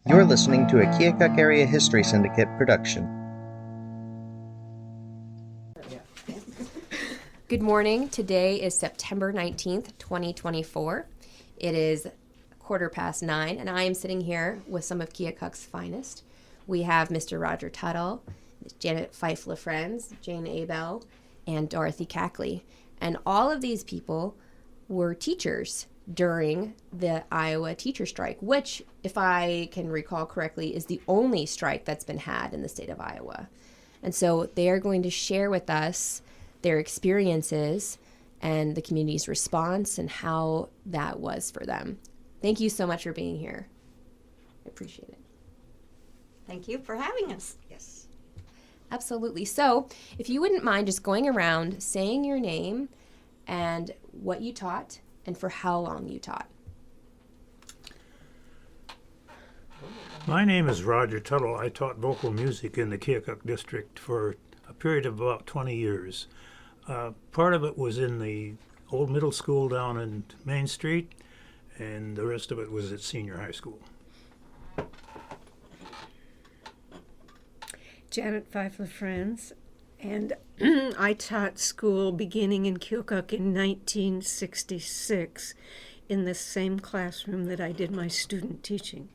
You're listening to a Keokuk Area History Syndicate production. Good morning. Today is September 19th, 2024. It is 9:15, and I am sitting here with some of Keokuk's finest. We have Mr. Roger Tuttle, Janet Fife-LaFrenz, Jane Abell, and Dorthy Cackley. And all of these people were teachers during the Iowa teacher strike, which, if I can recall correctly, is the only strike that's been had in the state of Iowa. And so they are going to share with us their experiences and the community's response and how that was for them. Thank you so much for being here. I appreciate it. Thank you for having us. Yes. Absolutely. So if you wouldn't mind just going around saying your name and what you taught and for how long you taught. My name is Roger Tuttle. I taught vocal music in the Keokuk district for a period of about 20 years. Part of it was in the old middle school down in Main Street, and the rest of it was at senior high school. Janet Fife-LaFrenz, and I taught school beginning in Keokuk in 1966 in the same classroom that I did my student teaching.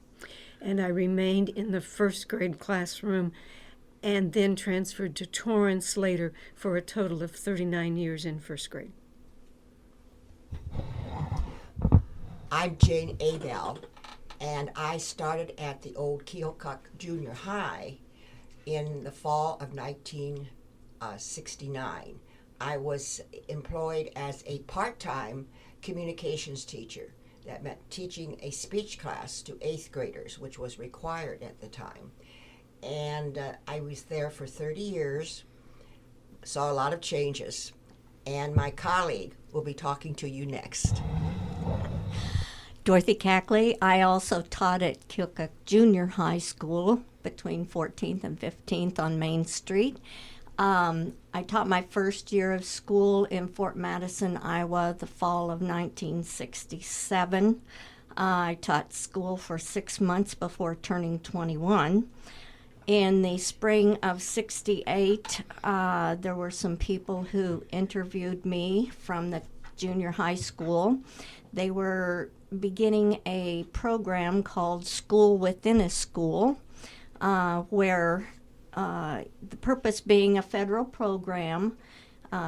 And I remained in the first grade classroom and then transferred to Torrance later for a total of 39 years in first grade. I'm Jane Abell, and I started at the old Keokuk Junior High in the fall of 1969. I was employed as a part-time communications teacher. That meant teaching a speech class to 8th graders, which was required at the time. And I was there for 30 years, saw a lot of changes, and my colleague will be talking to you next. Dorthy Cackley. I also taught at Keokuk Junior High School between 14th and 15th on Main Street. I taught my first year of school in Fort Madison, Iowa, the fall of 1967. I taught school for 6 months before turning 21. In the spring of 68, there were some people who interviewed me from the junior high school. They were beginning a program called School Within a School, where the purpose being a federal program,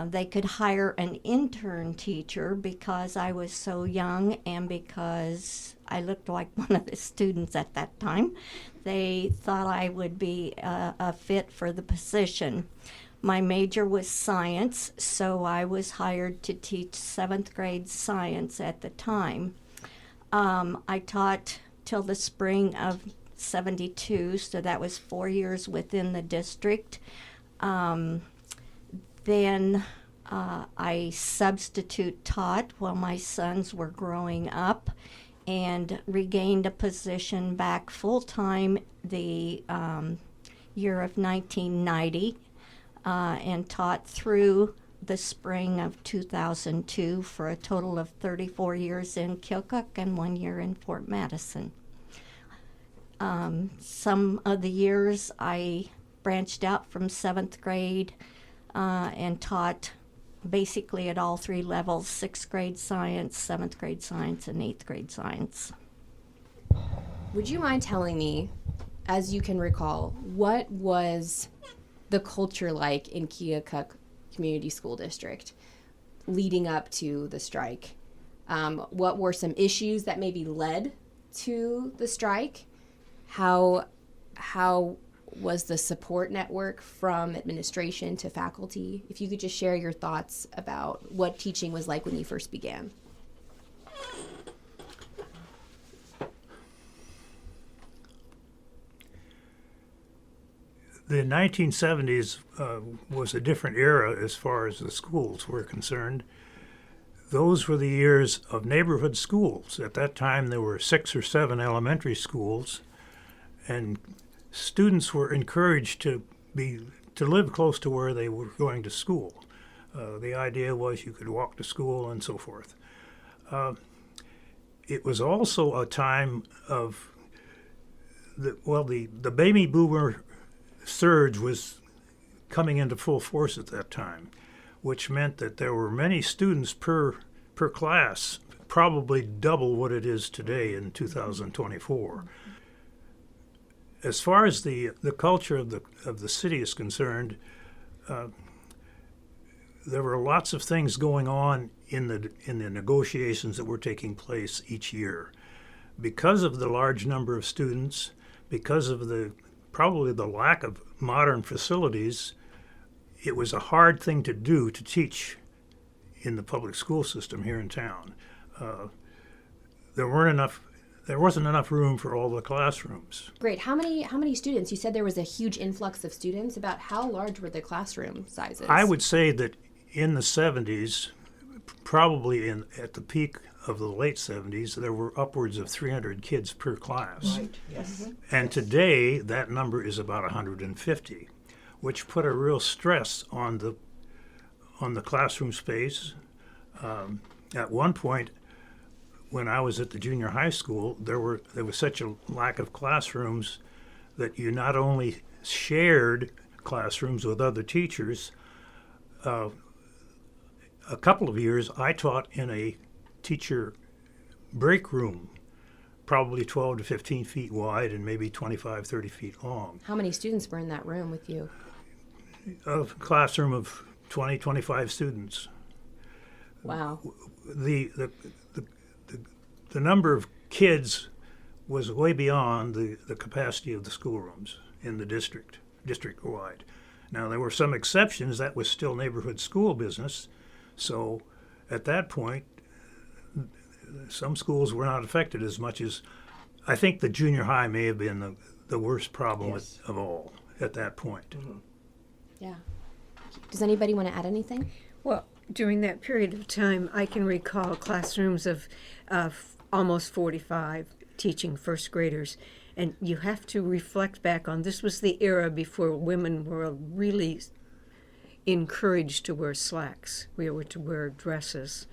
they could hire an intern teacher because I was so young and because I looked like one of the students at that time. They thought I would be a fit for the position. My major was science, so I was hired to teach 7th grade science at the time. I taught till the spring of 72, so that was 4 years within the district. Then I substitute taught while my sons were growing up and regained a position back full-time the year of 1990 and taught through the spring of 2002 for a total of 34 years in Keokuk and 1 year in Fort Madison. Some of the years I branched out from 7th grade and taught basically at all 3 levels: 6th grade science, 7th grade science, and 8th grade science. Would you mind telling me, as you can recall, what was the culture like in Keokuk Community School District leading up to the strike? What were some issues that maybe led to the strike? How was the support network from administration to faculty? If you could just share your thoughts about what teaching was like when you first began. The 1970s was a different era as far as the schools were concerned. Those were the years of neighborhood schools. At that time, there were 6 or 7 elementary schools, and students were encouraged to live close to where they were going to school. The idea was you could walk to school and so forth. It was also a time of the baby boomer surge was coming into full force at that time, which meant that there were many students per class, probably double what it is today in 2024. As far as the culture of the city is concerned, there were lots of things going on in the negotiations that were taking place each year. Because of the large number of students, because of probably the lack of modern facilities, it was a hard thing to do to teach in the public school system here in town. There wasn't enough room for all the classrooms. Great. How many students? You said there was a huge influx of students. About how large were the classroom sizes? I would say that in the 70s, probably at the peak of the late 70s, there were upwards of 300 kids per class. Right, yes. And today, that number is about 150, which put a real stress on the classroom space. At one point, when I was at the junior high school, there was such a lack of classrooms that you not only shared classrooms with other teachers. A couple of years, I taught in a teacher break room, probably 12 to 15 feet wide and maybe 25, 30 feet long. How many students were in that room with you? A classroom of 20, 25 students. Wow. The number of kids was way beyond the capacity of the schoolrooms in the district-wide. Now, there were some exceptions. That was still neighborhood school business. So at that point, some schools were not affected as much as, I think the junior high may have been the worst problem Yes. of all at that point. Mm-hmm. Yeah. Does anybody want to add anything? Well, during that period of time, I can recall classrooms of almost 45 teaching first graders. And you have to reflect back on, this was the era before women were really encouraged to wear slacks. We were to wear dresses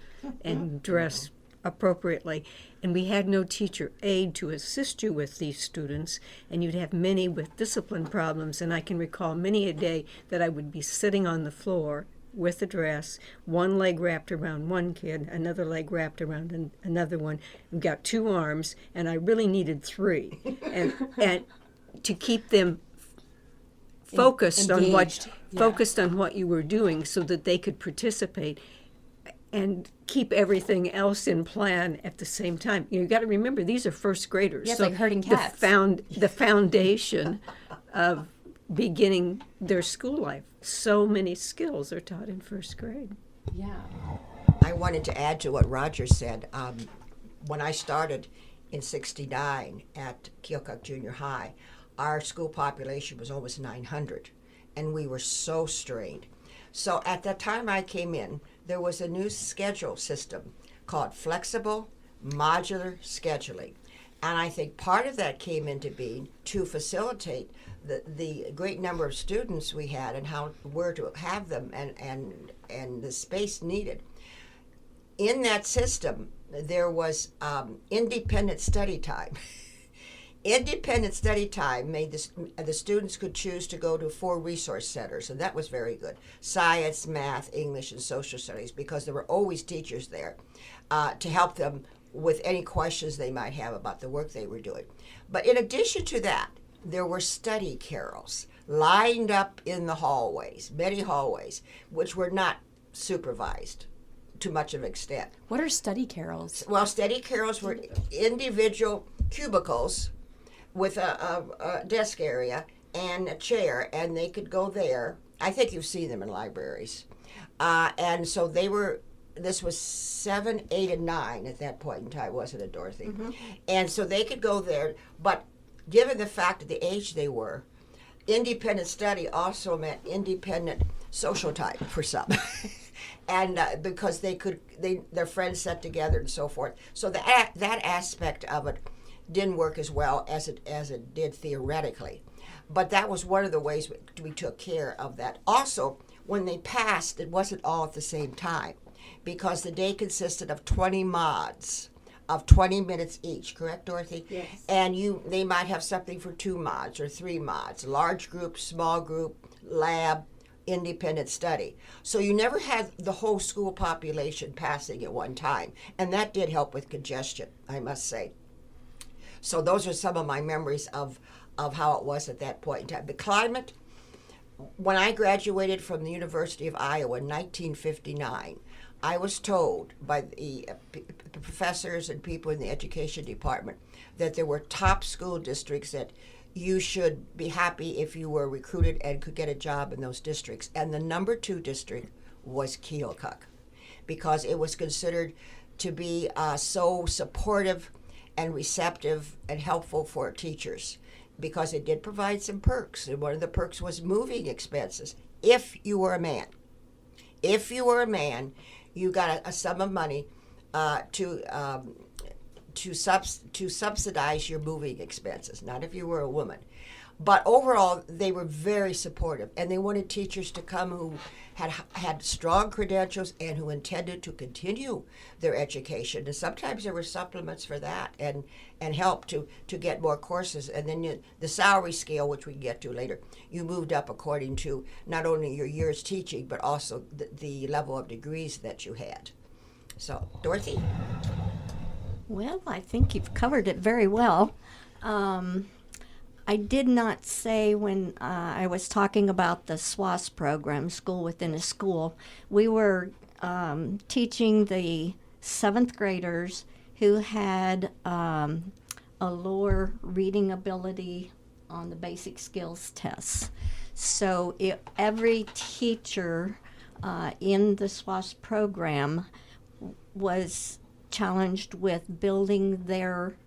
and dress appropriately. And we had no teacher aide to assist you with these students, and you'd have many with discipline problems. And I can recall many a day that I would be sitting on the floor with a dress, one leg wrapped around one kid, another leg wrapped around another one. I've got two arms, and I really needed three. And to keep them focused Engaged. focused on what you were doing so that they could participate and keep everything else in plan at the same time. You've got to remember, these are first graders. Yeah, it's like herding cats. The foundation of beginning their school life. So many skills are taught in first grade. Yeah. I wanted to add to what Roger said. When I started in '69 at Keokuk Junior High, our school population was almost 900, and we were so strained. So at the time I came in, there was a new schedule system called flexible modular scheduling. And I think part of that came into being to facilitate the great number of students we had and where to have them and the space needed. In that system, there was independent study time. Independent study time made the students could choose to go to 4 resource centers, and that was very good. Science, math, English, and social studies, because there were always teachers there to help them with any questions they might have about the work they were doing. But in addition to that, there were study carrels lined up in the hallways, many hallways, which were not supervised to much of an extent. What are study carrels? Well, study carrels were individual cubicles with a desk area and a chair, and they could go there. I think you've seen them in libraries. And so this was 7, 8, and 9 at that point in time, wasn't it, Dorothy? Mm-hmm. And so they could go there, but given the fact of the age they were, independent study also meant independent social time for some. And because their friends sat together and so forth. So that aspect of it didn't work as well as it did theoretically. But that was one of the ways we took care of that. Also, when they passed, it wasn't all at the same time, because the day consisted of 20 mods of 20 minutes each, correct, Dorothy? Yes. And they might have something for 2 mods or 3 mods, large group, small group, lab, independent study. So you never had the whole school population passing at one time, and that did help with congestion, I must say. So those are some of my memories of how it was at that point in time. The climate, when I graduated from the University of Iowa in 1959, I was told by the professors and people in the education department that there were top school districts that you should be happy if you were recruited and could get a job in those districts. And the number 2 district was Keokuk, because it was considered to be so supportive and receptive and helpful for teachers, because it did provide some perks. And one of the perks was moving expenses. If you were a man, you got a sum of money to subsidize your moving expenses, not if you were a woman. But overall, they were very supportive, and they wanted teachers to come who had strong credentials and who intended to continue their education. And sometimes there were supplements for that and help to get more courses. And then the salary scale, which we can get to later, you moved up according to not only your years teaching, but also the level of degrees that you had. So, Dorothy? Well, I think you've covered it very well. I did not say when I was talking about the SWAS program, School Within a School, we were teaching the 7th graders who had a lower reading ability on the basic skills tests. So every teacher in the SWAS program was challenged with building their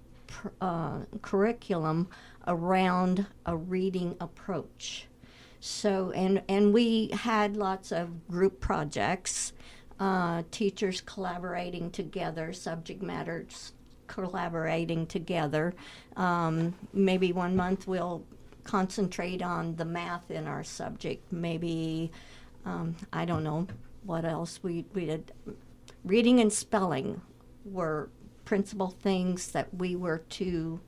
curriculum around a reading approach. So, and we had lots of group projects, teachers collaborating together, subject matters collaborating together. Maybe one month we'll concentrate on the math in our subject. Maybe, I don't know what else we did. Reading and spelling were principal things that we were to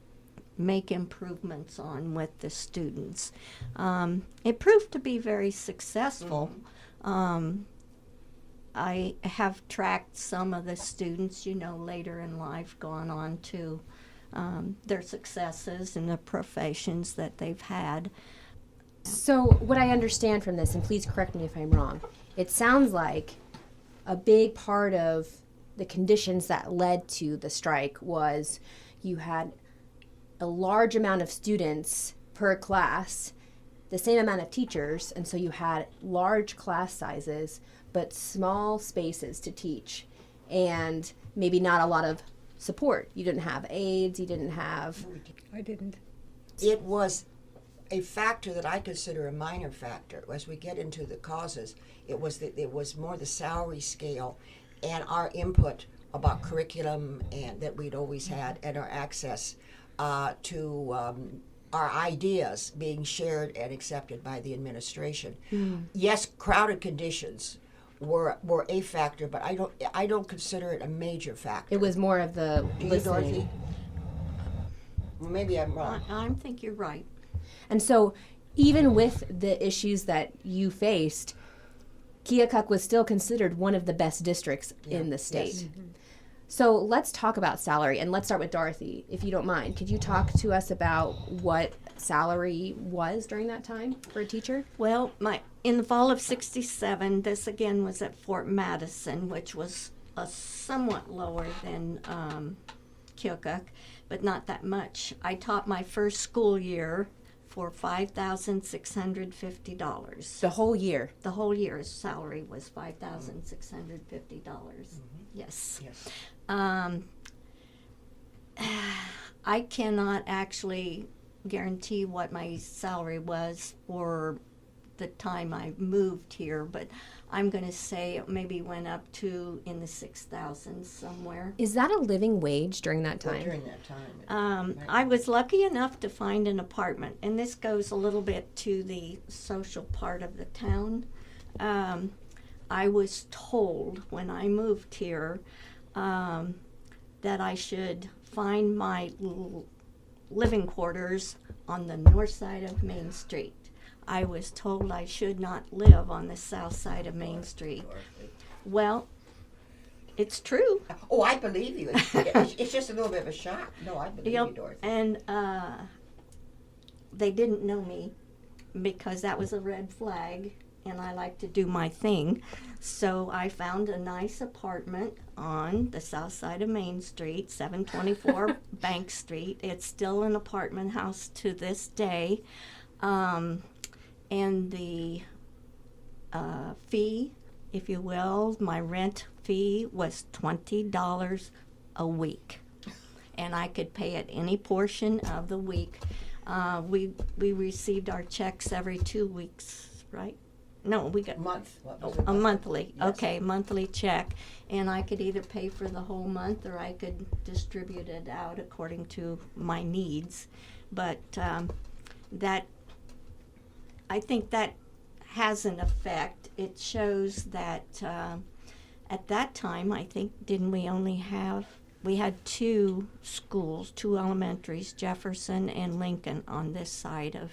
make improvements on with the students. It proved to be very successful. I have tracked some of the students, later in life, gone on to their successes and the professions that they've had. So what I understand from this, and please correct me if I'm wrong, it sounds like a big part of the conditions that led to the strike was you had a large amount of students per class, the same amount of teachers, and so you had large class sizes, but small spaces to teach, and maybe not a lot of support. You didn't have aides, you didn't have... I didn't. It was a factor that I consider a minor factor. As we get into the causes, it was more the salary scale and our input about curriculum and that we'd always had, and our access to our ideas being shared and accepted by the administration. Yes, crowded conditions were a factor, but I don't consider it a major factor. It was more of the listening. Dorothy? Well, maybe I'm wrong. I think you're right. And so even with the issues that you faced, Keokuk was still considered one of the best districts in the state. Yes. So let's talk about salary, and let's start with Dorothy, if you don't mind. Could you talk to us about what salary was during that time for a teacher? Well, in the fall of '67, this again was at Fort Madison, which was somewhat lower than Keokuk, but not that much. I taught my first school year for $5,650. The whole year? The whole year's salary was $5,650. Yes. I cannot actually guarantee what my salary was for the time I moved here, but I'm going to say it maybe went up to in the 6,000s somewhere. Is that a living wage during that time? Well, during that time. I was lucky enough to find an apartment, and this goes a little bit to the social part of the town. I was told when I moved here that I should find my living quarters on the north side of Main Street. I was told I should not live on the south side of Main Street. Well, it's true. Oh, I believe you. It's just a little bit of a shock. No, I believe you, Dorothy. And they didn't know me because that was a red flag, and I like to do my thing. So I found a nice apartment on the south side of Main Street, 724 Bank Street. It's still an apartment house to this day. And the fee, if you will, my rent fee was $20 a week. And I could pay it any portion of the week. We received our checks every 2 weeks, right? No, we got Month. What was a it? monthly. Yes. Okay, monthly check, and I could either pay for the whole month or I could distribute it out according to my needs. But that, I think that has an effect. It shows that at that time, I think, we had two schools, two elementaries, Jefferson and Lincoln, on this side of,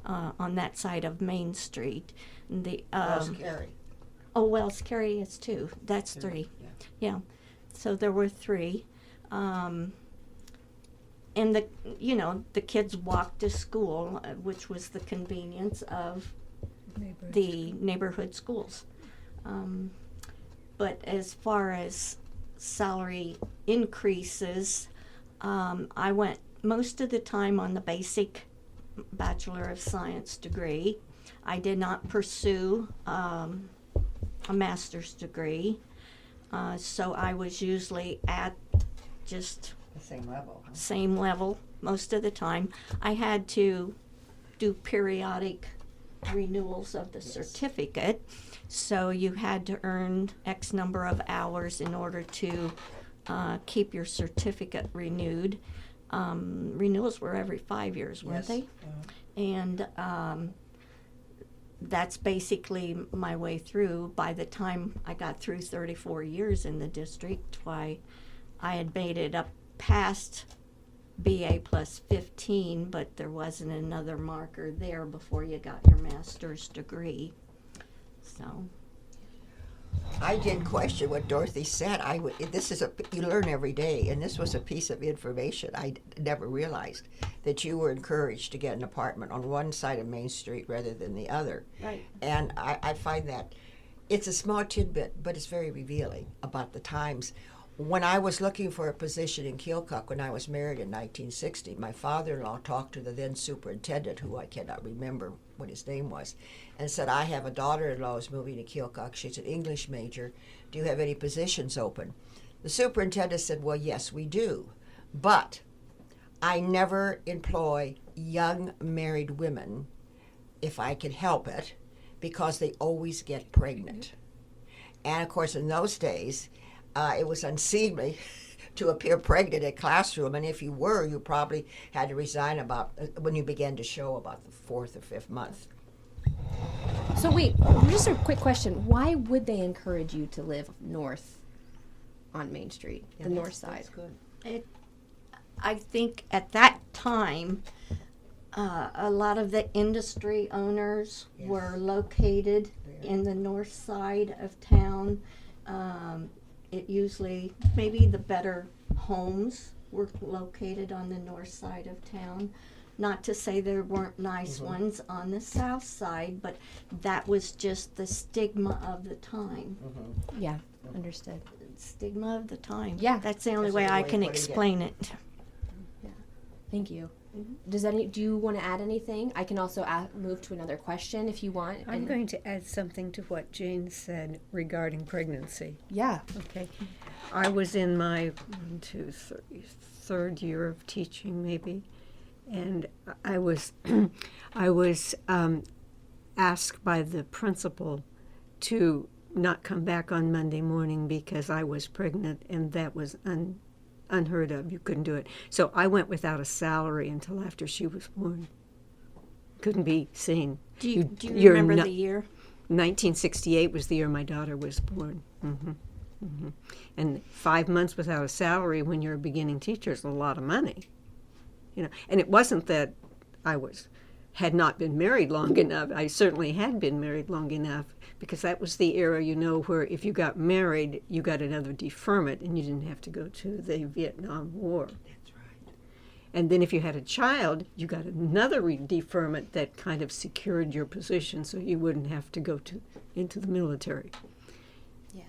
on that side of Main Street. The Wells Carey. Oh, Wells Carey is two. That's three. Yeah. So there were three. And the kids walked to school, which was the convenience of the neighborhood schools. But as far as salary increases, I went most of the time on the basic Bachelor of Science degree. I did not pursue a master's degree, so I was usually at just The same level. Huh? same level most of the time. I had to do periodic renewals of the certificate, so you had to earn X number of hours in order to keep your certificate renewed. Renewals were every 5 years, weren't they? And that's basically my way through. By the time I got through 34 years in the district, I had made it up past BA plus 15, but there wasn't another marker there before you got your master's degree. So I did question what Dorothy said. You learn every day, and this was a piece of information I never realized, that you were encouraged to get an apartment on one side of Main Street rather than the other. Right. And I find that it's a small tidbit, but it's very revealing about the times. When I was looking for a position in Keokuk when I was married in 1960, my father-in-law talked to the then superintendent, who I cannot remember what his name was, and said, I have a daughter-in-law who's moving to Keokuk. She's an English major. Do you have any positions open? The superintendent said, well, yes, we do. But I never employ young married women, if I can help it, because they always get pregnant. And, of course, in those days, it was unseemly to appear pregnant in classroom, and if you were, you probably had to resign about when you began to show about the 4th or 5th month. So wait, just a quick question. Why would they encourage you to live north on Main Street, the north side? That's good. I think at that time, a lot of the industry owners were located in the north side of town. It usually, maybe the better homes were located on the north side of town. Not to say there weren't nice ones on the south side, but that was just the stigma of the time. Yeah, understood. Stigma of the time. Yeah. That's the only That's way the I way can putting it. explain it. Thank you. Do you want to add anything? I can also move to another question if you want. I'm going to add something to what Jane said regarding pregnancy. Yeah. Okay. I was in my third year of teaching, maybe, and I was asked by the principal to not come back on Monday morning because I was pregnant, and that was unheard of. You couldn't do it. So I went without a salary until after she was born. Couldn't be seen. Do you you're remember not- the year? 1968 was the year my daughter was born. And 5 months without a salary when you're a beginning teacher is a lot of money. And it wasn't that I had not been married long enough. I certainly had been married long enough, because that was the era, where if you got married, you got another deferment and you didn't have to go to the Vietnam War. That's right. And then if you had a child, you got another deferment that kind of secured your position so you wouldn't have to go into the military. Yeah.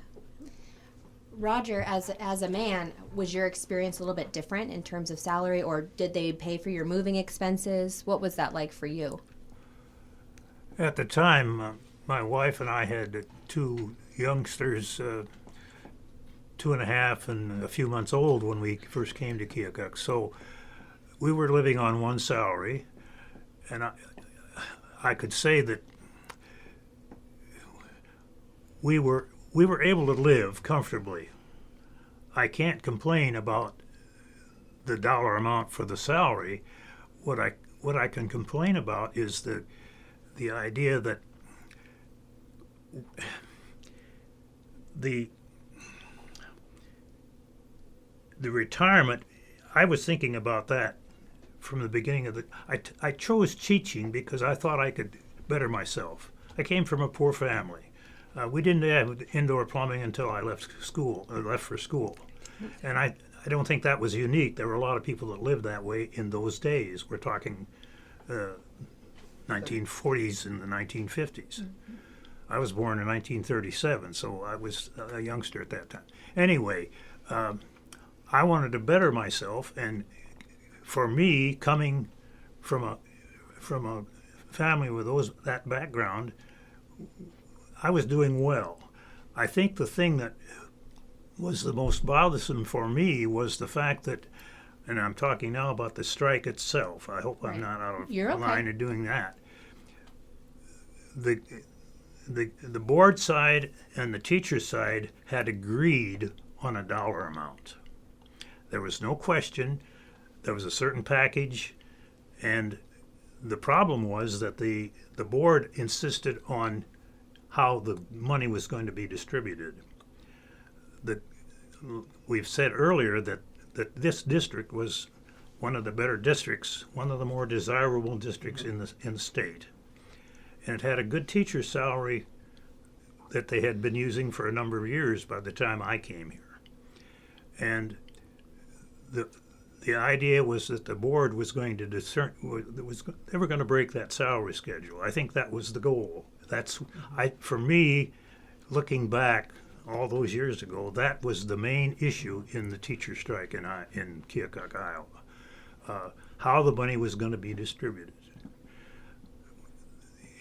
Roger, as a man, was your experience a little bit different in terms of salary, or did they pay for your moving expenses? What was that like for you? At the time, my wife and I had two youngsters, 2.5 and a few months old when we first came to Keokuk. So we were living on one salary, and I could say that we were able to live comfortably. I can't complain about the dollar amount for the salary. What I can complain about is the idea that the retirement, I was thinking about that from the beginning of I chose teaching because I thought I could better myself. I came from a poor family. We didn't have indoor plumbing until I left for school. And I don't think that was unique. There were a lot of people that lived that way in those days. We're talking 1940s and the 1950s. Mm-hmm. I was born in 1937, so I was a youngster at that time. Anyway, I wanted to better myself, and for me, coming from a family with that background, I was doing well. I think the thing that was the most bothersome for me was the fact that, and I'm talking now about the strike itself. I hope I'm not out of line of doing that. The board side and the teacher side had agreed on a dollar amount. There was no question. There was a certain package, and the problem was that the board insisted on how the money was going to be distributed. We've said earlier that this district was one of the better districts, one of the more desirable districts in the state. And it had a good teacher salary that they had been using for a number of years by the time I came here. And the idea was that the board was going to they were going to break that salary schedule. I think that was the goal. For me, looking back all those years ago, that was the main issue in the teacher strike in Keokuk, Iowa. How the money was going to be distributed.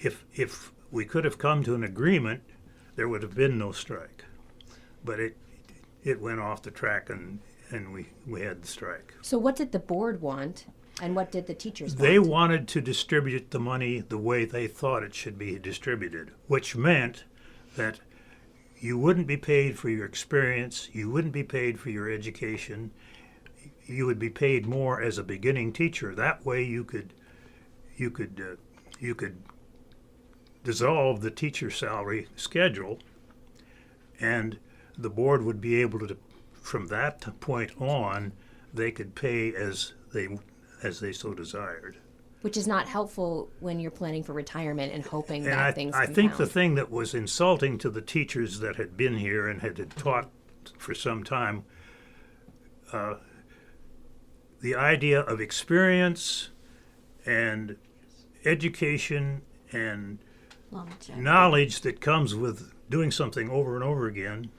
If we could have come to an agreement, there would have been no strike. But it went off the track, and we had the strike. So what did the board want, and what did the teachers want? They wanted to distribute the money the way they thought it should be distributed, which meant that you wouldn't be paid for your experience, you wouldn't be paid for your education, you would be paid more as a beginning teacher. That way you could dissolve the teacher salary schedule, and the board would be able to, from that point on, they could pay as they so desired. Which is not helpful when you're planning for retirement and hoping that things I compound. think the thing that was insulting to the teachers that had been here and had taught for some time, the idea of experience and education and knowledge that comes with doing something over and over again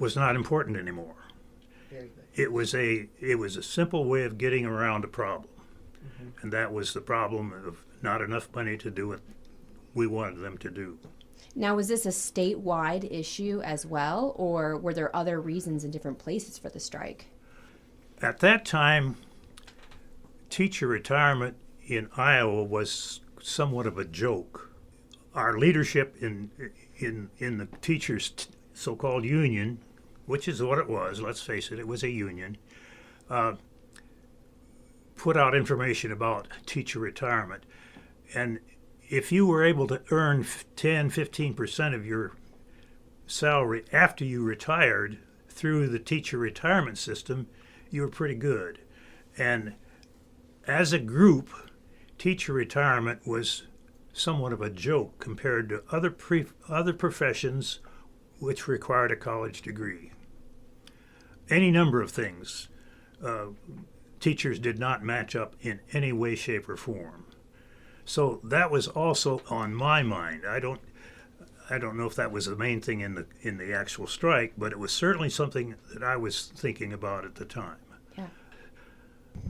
was not important anymore. Very good. It was a simple way of getting around a problem. Mm-hmm. And that was the problem of not enough money to do what we wanted them to do. Now, was this a statewide issue as well, or were there other reasons in different places for the strike? At that time, teacher retirement in Iowa was somewhat of a joke. Our leadership in the teachers' so-called union, which is what it was, let's face it, it was a union, put out information about teacher retirement. And if you were able to earn 10, 15% of your salary after you retired through the teacher retirement system, you were pretty good. And as a group, teacher retirement was somewhat of a joke compared to other professions which required a college degree. Any number of things. Teachers did not match up in any way, shape, or form. So that was also on my mind. I don't know if that was the main thing in the actual strike, but it was certainly something that I was thinking about at the time. Yeah.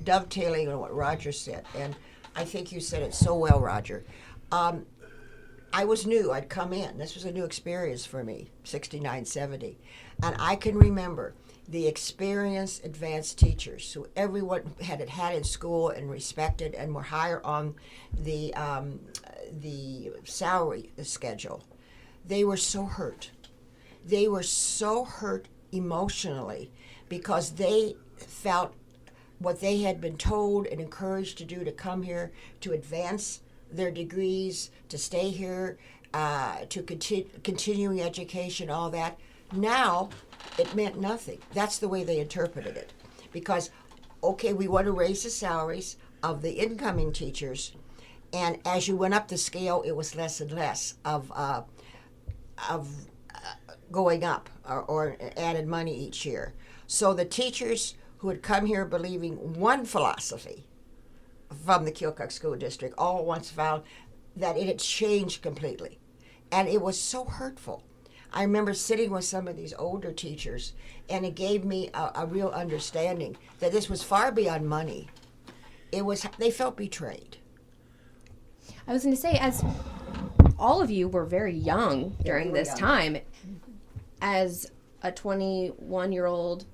Dovetailing on what Roger said, and I think you said it so well, Roger. I was new. I'd come in. This was a new experience for me, 69, 70. And I can remember the experienced advanced teachers who everyone had in school and respected and were higher on the salary schedule. They were so hurt. They were so hurt emotionally because they felt what they had been told and encouraged to do, to come here, to advance their degrees, to stay here, to continuing education, all that. Now, it meant nothing. That's the way they interpreted it. Because, okay, we want to raise the salaries of the incoming teachers, and as you went up the scale, it was less and less of going up or added money each year. So the teachers who had come here believing one philosophy from the Keokuk School District all at once found that it had changed completely. And it was so hurtful. I remember sitting with some of these older teachers, and it gave me a real understanding that this was far beyond money. They felt betrayed. I was going to say, as all of you were very young during this time, as a 21-year-old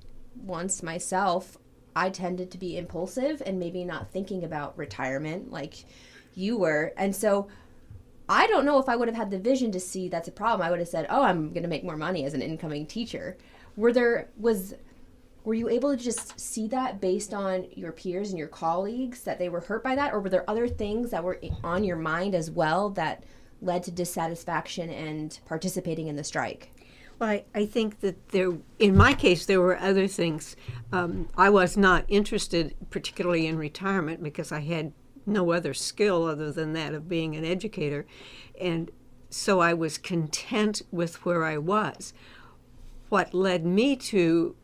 once myself, I tended to be impulsive and maybe not thinking about retirement like you were. And so I don't know if I would have had the vision to see that's a problem. I would have said, oh, I'm going to make more money as an incoming teacher. Were you able to just see that based on your peers and your colleagues, that they were hurt by that? Or were there other things that were on your mind as well that led to dissatisfaction and participating in the strike? Well, I think that in my case, there were other things. I was not interested particularly in retirement because I had no other skill other than that of being an educator. And so I was content with where I was. What led me to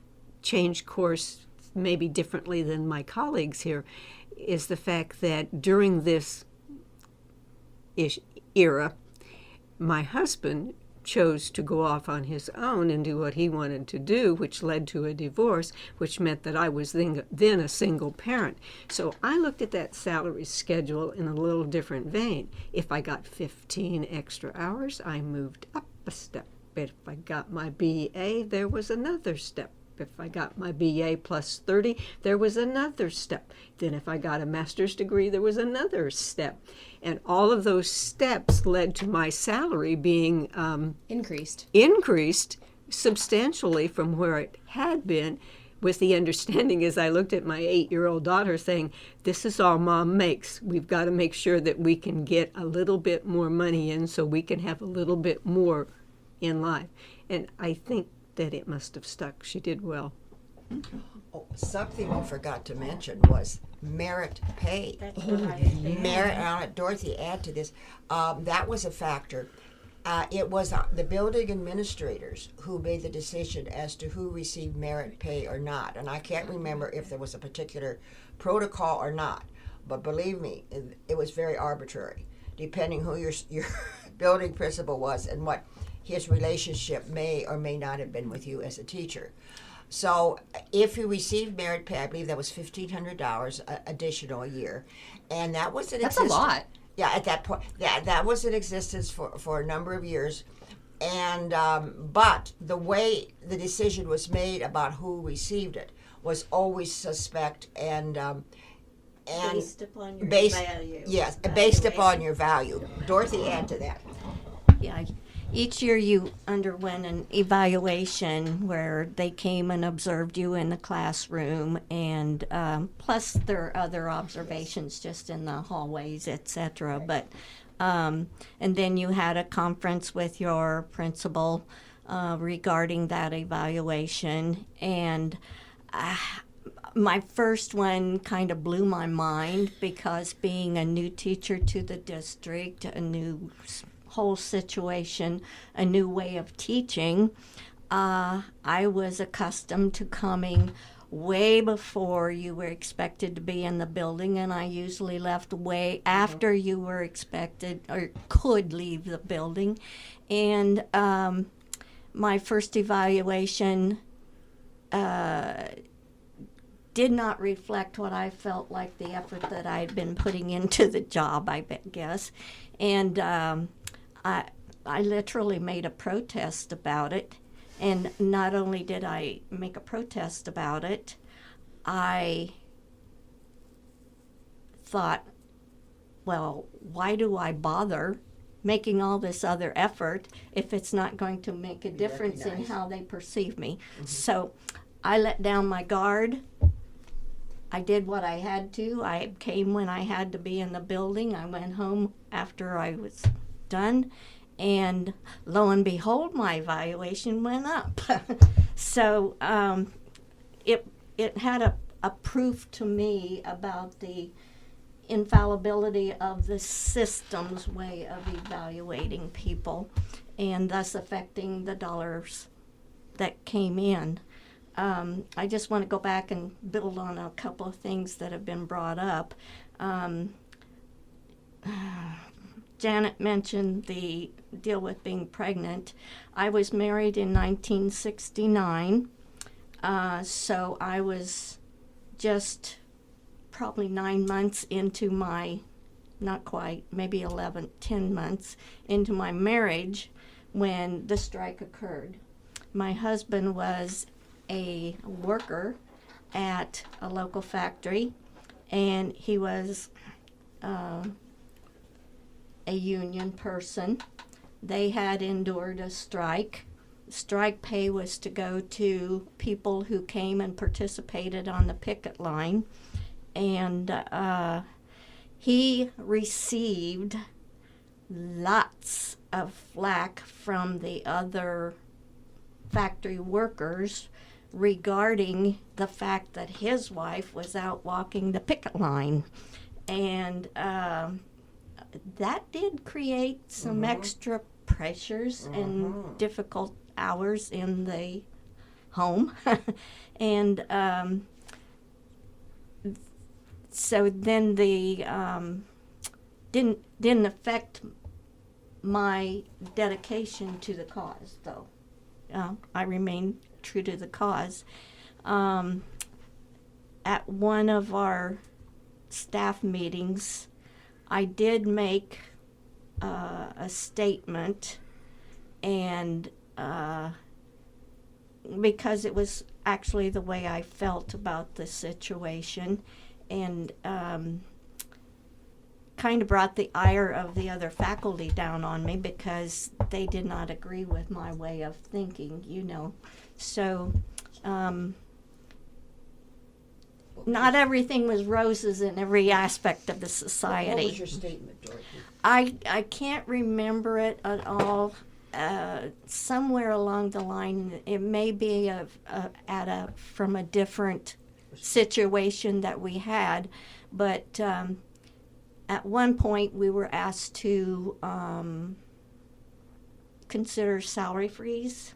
change course maybe differently than my colleagues here is the fact that during this era, my husband chose to go off on his own and do what he wanted to do, which led to a divorce, which meant that I was then a single parent. So I looked at that salary schedule in a little different vein. If I got 15 extra hours, I moved up a step. If I got my BA, there was another step. If I got my BA plus 30, there was another step. Then if I got a master's degree, there was another step. And all of those steps led to my salary being increased substantially from where it had been, with the understanding as I looked at my 8-year-old daughter saying, this is all Mom makes. We've got to make sure that we can get a little bit more money in so we can have a little bit more in life. And I think that it must have stuck. She did well. Oh, something we forgot to mention was merit pay. That's what I was thinking. Merit, and I'll let Dorothy add to this. That was a factor. It was the building administrators who made the decision as to who received merit pay or not. And I can't remember if there was a particular protocol or not. But believe me, it was very arbitrary, depending who your building principal was and what his relationship may or may not have been with you as a teacher. So if you received merit pay, I believe that was $1,500 additional a year. And that was That's a lot. Yeah, at that point, that was in existence for a number of years. And but the way the decision was made about who received it was always suspect and Based upon your value. Yes, based upon your value. Dorothy, add to that. Yeah. Each year you underwent an evaluation where they came and observed you in the classroom, and plus there are other observations just in the hallways, etc. But and then you had a conference with your principal regarding that evaluation. And my first one kind of blew my mind because being a new teacher to the district, a new whole situation, a new way of teaching, I was accustomed to coming way before you were expected to be in the building, and I usually left way after you were expected or could leave the building. And my first evaluation did not reflect what I felt like the effort that I'd been putting into the job, I guess. And I literally made a protest about it. And not only did I make a protest about it, I thought, well, why do I bother making all this other effort if it's not going to make a difference in how they perceive me? Mm-hmm. So I let down my guard. I did what I had to. I came when I had to be in the building. I went home after I was done. And lo and behold, my evaluation went up. So it had a proof to me about the infallibility of the system's way of evaluating people and thus affecting the dollars that came in. I just want to go back and build on a couple of things that have been brought up. Janet mentioned the deal with being pregnant. I was married in 1969, so I was just probably 9 months into my, not quite, maybe 10 months into my marriage when the strike occurred. My husband was a worker at a local factory, and he was a union person. They had endured a strike. Strike pay was to go to people who came and participated on the picket line. And he received lots of flack from the other factory workers regarding the fact that his wife was out walking the picket line. And that did create some extra pressures and difficult hours in the home. And so then the didn't affect my dedication to the cause, though. I remained true to the cause. At one of our staff meetings, I did make a statement, and because it was actually the way I felt about the situation, and kind of brought the ire of the other faculty down on me because they did not agree with my way of thinking, you know. So not everything was roses in every aspect of the society. What was your statement, Dorothy? I can't remember it at all. Somewhere along the line, it may be from a different situation that we had, but at one point we were asked to consider salary freeze.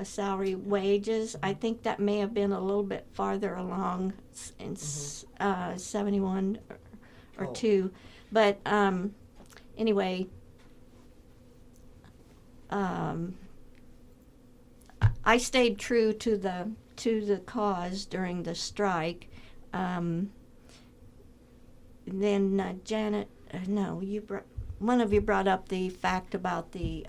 Salary wages. I think that may have been a little bit farther along in 71 or 2. But anyway, I stayed true to the cause during the strike. Then Janet, no, one of you brought up the fact about the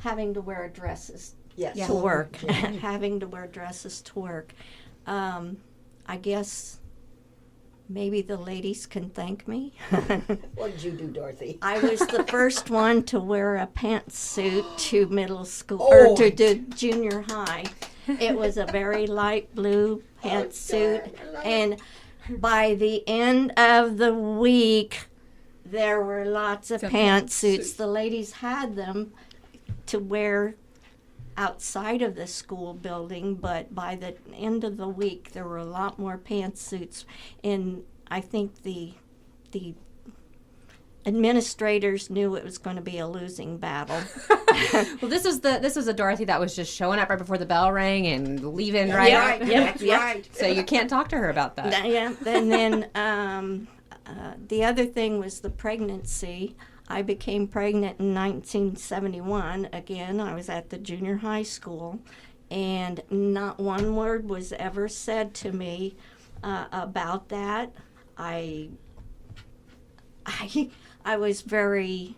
having to wear dresses to work. Having to wear dresses to work. I guess maybe the ladies can thank me. What did you do, Dorothy? I was the first one to wear a pantsuit to middle school, or to junior high. It was a very light blue pantsuit, and by the end of the week, there were lots of pantsuits. The ladies had them to wear outside of the school building, but by the end of the week there were a lot more pantsuits, and I think the administrators knew it was going to be a losing battle. Well, this was a Dorothy that was just showing up right before the bell rang and leaving right. Yeah, right. That's right. So you can't talk to her about that. Yeah, and then the other thing was the pregnancy. I became pregnant in 1971. Again, I was at the junior high school, and not one word was ever said to me about that. I was very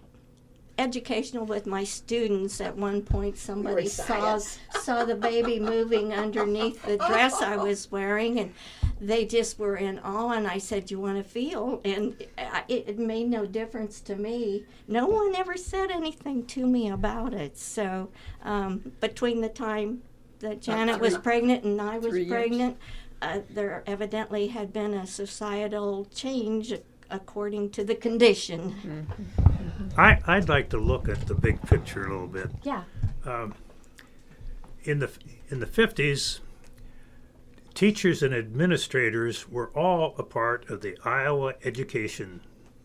educational with my students. At one point, somebody saw the baby moving underneath the dress I was wearing, and they just were in awe. And I said, "You want to feel?" And it made no difference to me. No one ever said anything to me about it. So between the time that Janet was pregnant and I was pregnant, there evidently had been a societal change according to the condition. I'd like to look at the big picture a little bit. Yeah. In the 50s, teachers and administrators were all a part of the Iowa Education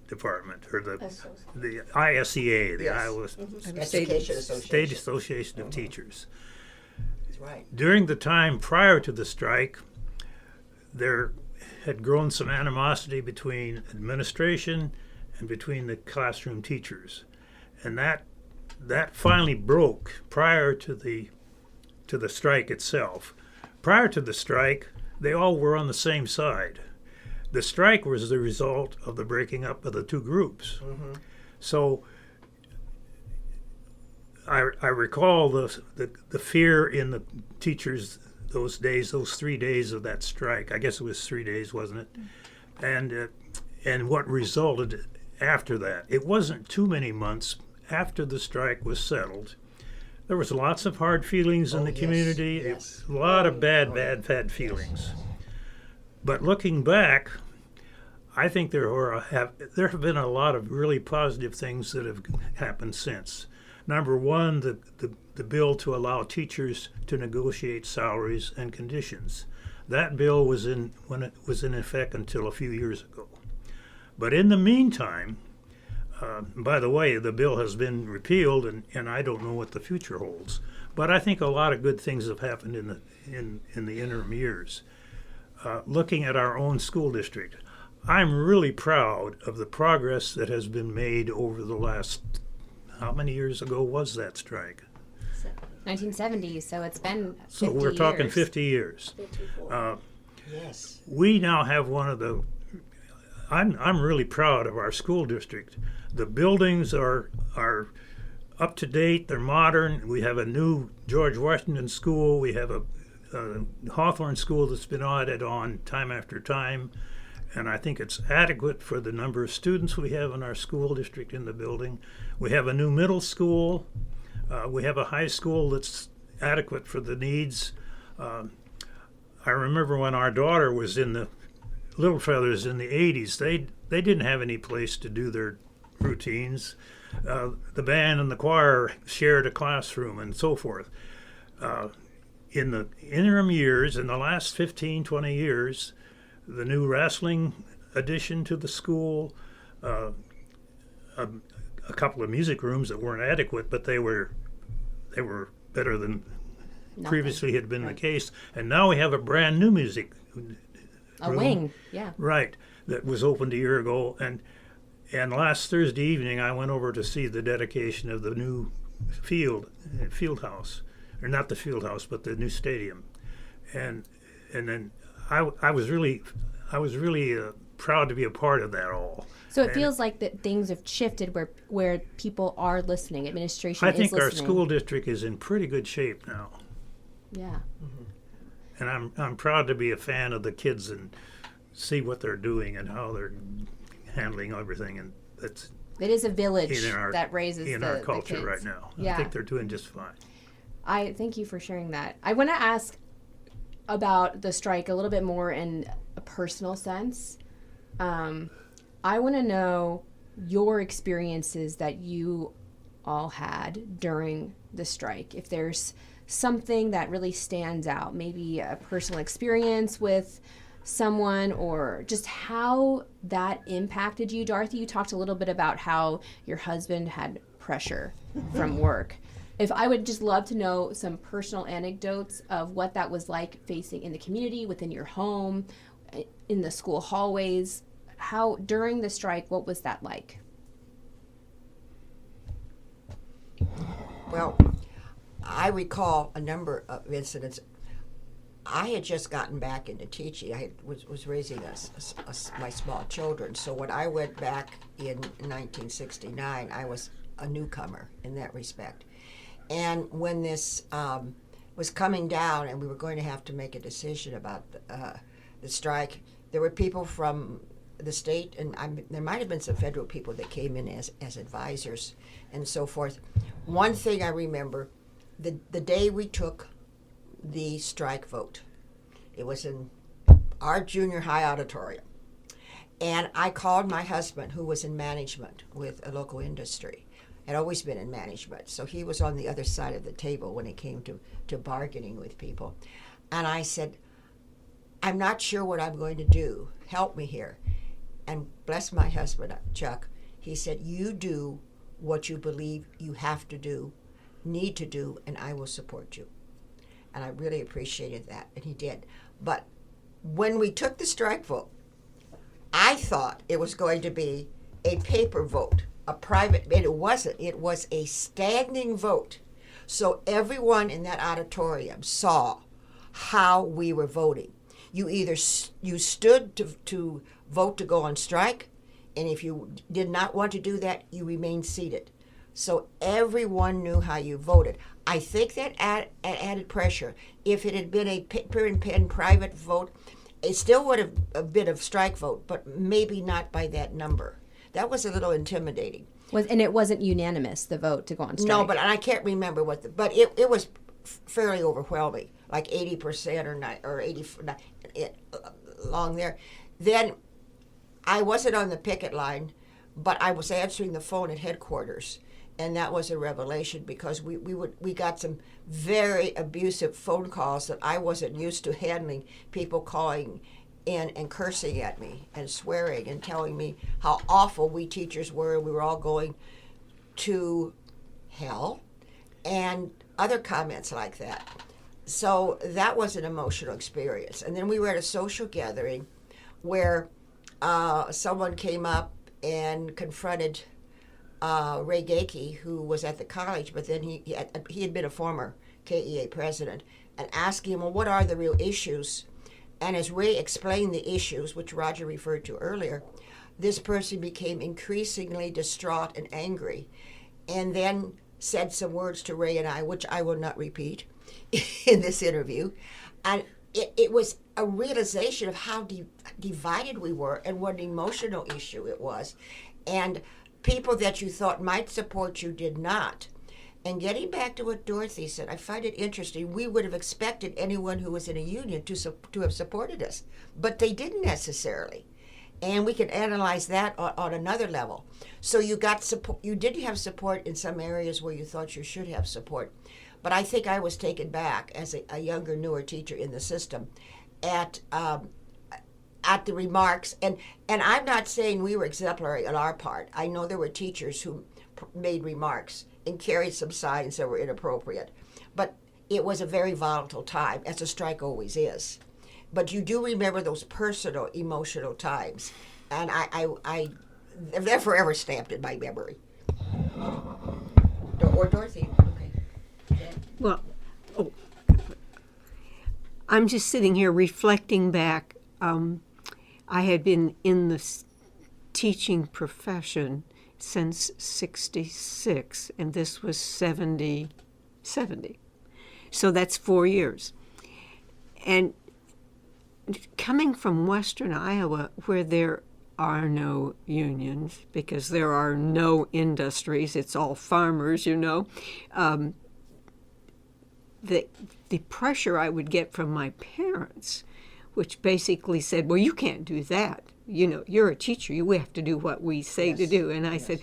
Department, or the ISEA, the Yes. Iowa Education State Association of Teachers. That's right. During the time prior to the strike, there had grown some animosity between administration and between the classroom teachers, and that finally broke prior to the strike itself. Prior to the strike, they all were on the same side. The strike was the result of the breaking up of the two groups. Mm-hmm. So I recall the fear in the teachers those days, those 3 days of that strike. I guess it was 3 days, wasn't it? And what resulted after that. It wasn't too many months after the strike was settled. There was lots of hard feelings in the community. Yes. A lot of bad feelings. But looking back, I think there have been a lot of really positive things that have happened since. Number one, the bill to allow teachers to negotiate salaries and conditions. That bill was in effect until a few years ago. But in the meantime, by the way, the bill has been repealed, and I don't know what the future holds. But I think a lot of good things have happened in the interim years. Looking at our own school district, I'm really proud of the progress that has been made over the last. How many years ago was that strike? 1970s, so it's been 50 So we're talking years. 50 years. Yes. We now have one of the. I'm really proud of our school district. The buildings are up to date. They're modern. We have a new George Washington school. We have a Hawthorne school that's been added on time after time, and I think it's adequate for the number of students we have in our school district in the building. We have a new middle school. We have a high school that's adequate for the needs. I remember when our daughter was in the Little Feathers in the 80s, they didn't have any place to do their routines. The band and the choir shared a classroom and so forth. In the interim years, in the last 15, 20 years, the new wrestling addition to the school, a couple of music rooms that weren't adequate, but they were better than previously had been the case. And now we have a brand new music A room. wing, yeah. Right, that was opened a year ago. And last Thursday evening, I went over to see the dedication of the new field house, or not the field house, but the new stadium. And then I was really proud to be a part of that all. So it feels like that things have shifted where people are listening. Administration I is think listening. our school district is in pretty good shape now, Yeah. and I'm proud to be a fan of the kids and see what they're doing and how they're handling everything. And that's It is a village in our that raises our the culture kids. right now. Yeah. I think they're doing just fine. I thank you for sharing that. I want to ask about the strike a little bit more in a personal sense. I want to know your experiences that you all had during the strike. If there's something that really stands out, maybe a personal experience with someone or just how that impacted you. Dorthy, you talked a little bit about how your husband had pressure from work. If I would just love to know some personal anecdotes of what that was like facing in the community, within your home, in the school hallways, how during the strike, what was that like? Well, I recall a number of incidents. I had just gotten back into teaching. I was raising my small children. So when I went back in 1969, I was a newcomer in that respect. And when this was coming down and we were going to have to make a decision about the strike, there were people from the state, and there might have been some federal people that came in as advisors and so forth. One thing I remember, the day we took the strike vote, it was in our junior high auditorium. And I called my husband, who was in management with a local industry, had always been in management. So he was on the other side of the table when it came to bargaining with people. And I said, I'm not sure what I'm going to do. Help me here. And bless my husband, Chuck, he said, you do what you believe you have to do, need to do, and I will support you. And I really appreciated that, and he did. But when we took the strike vote, I thought it was going to be a paper vote, a private, and it wasn't. It was a standing vote. So everyone in that auditorium saw how we were voting. You stood to vote to go on strike, and if you did not want to do that, you remained seated. So everyone knew how you voted. I think that added pressure. If it had been a paper and pen private vote, it still would have been a strike vote, but maybe not by that number. That was a little intimidating. And it wasn't unanimous, the vote to go on strike? No, but I can't remember but it was fairly overwhelming, like 80% or 80% along there. Then I wasn't on the picket line, but I was answering the phone at headquarters. And that was a revelation because we got some very abusive phone calls that I wasn't used to handling, people calling in and cursing at me and swearing and telling me how awful we teachers were. We were all going to hell and other comments like that. So that was an emotional experience. And then we were at a social gathering where someone came up and confronted Ray Gakey, who was at the college, but then he had been a former KEA president, and asking him, well, what are the real issues? And as Ray explained the issues, which Roger referred to earlier, this person became increasingly distraught and angry, and then said some words to Ray and I, which I will not repeat in this interview. And it was a realization of how divided we were and what an emotional issue it was. And people that you thought might support you did not. And getting back to what Dorthy said, I find it interesting. We would have expected anyone who was in a union to have supported us, but they didn't necessarily. And we can analyze that on another level. So you got support. You did have support in some areas where you thought you should have support. But I think I was taken back as a younger, newer teacher in the system at the remarks, and I'm not saying we were exemplary on our part. I know there were teachers who made remarks and carried some signs that were inappropriate, but it was a very volatile time, as a strike always is. But you do remember those personal, emotional times, and they're forever stamped in my memory. Or Dorthy, okay. Well, I'm just sitting here reflecting back. I had been in the teaching profession since 66, and this was 70. So that's 4 years. And coming from Western Iowa, where there are no unions, because there are no industries, it's all farmers, the pressure I would get from my parents, which basically said, well, you can't do that. You're a teacher. You have to do what we say to do. And I said,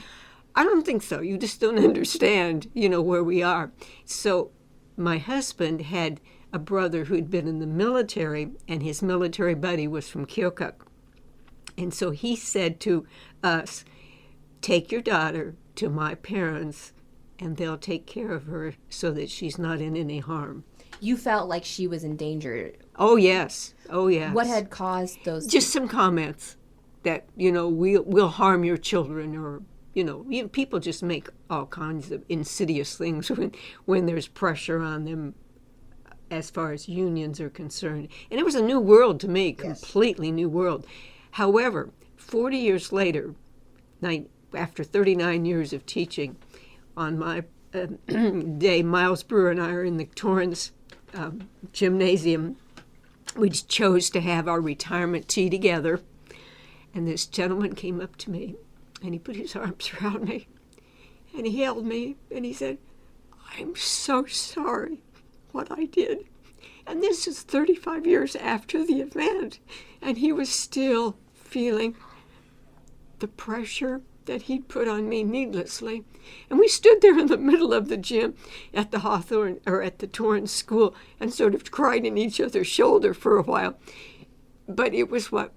I don't think so. You just don't understand, where we are. So my husband had a brother who'd been in the military, and his military buddy was from Keokuk. And so he said to us, take your daughter to my parents, and they'll take care of her so that she's not in any harm. You felt like she was in danger. Oh, yes. Oh, yes. What had caused those? Just some comments that, we'll harm your children, or, people just make all kinds of insidious things when there's pressure on them as far as unions are concerned. And it was a new world to me, completely new world. However, 40 years later, after 39 years of teaching, on my day, Miles Brewer and I are in the Torrance gymnasium. We chose to have our retirement tea together. And this gentleman came up to me, and he put his arms around me, and he held me, and he said, I'm so sorry what I did. And this is 35 years after the event, and he was still feeling the pressure that he'd put on me needlessly. And we stood there in the middle of the gym at the Hawthorne, or at the Torrance School, and sort of cried in each other's shoulder for a while. But it was what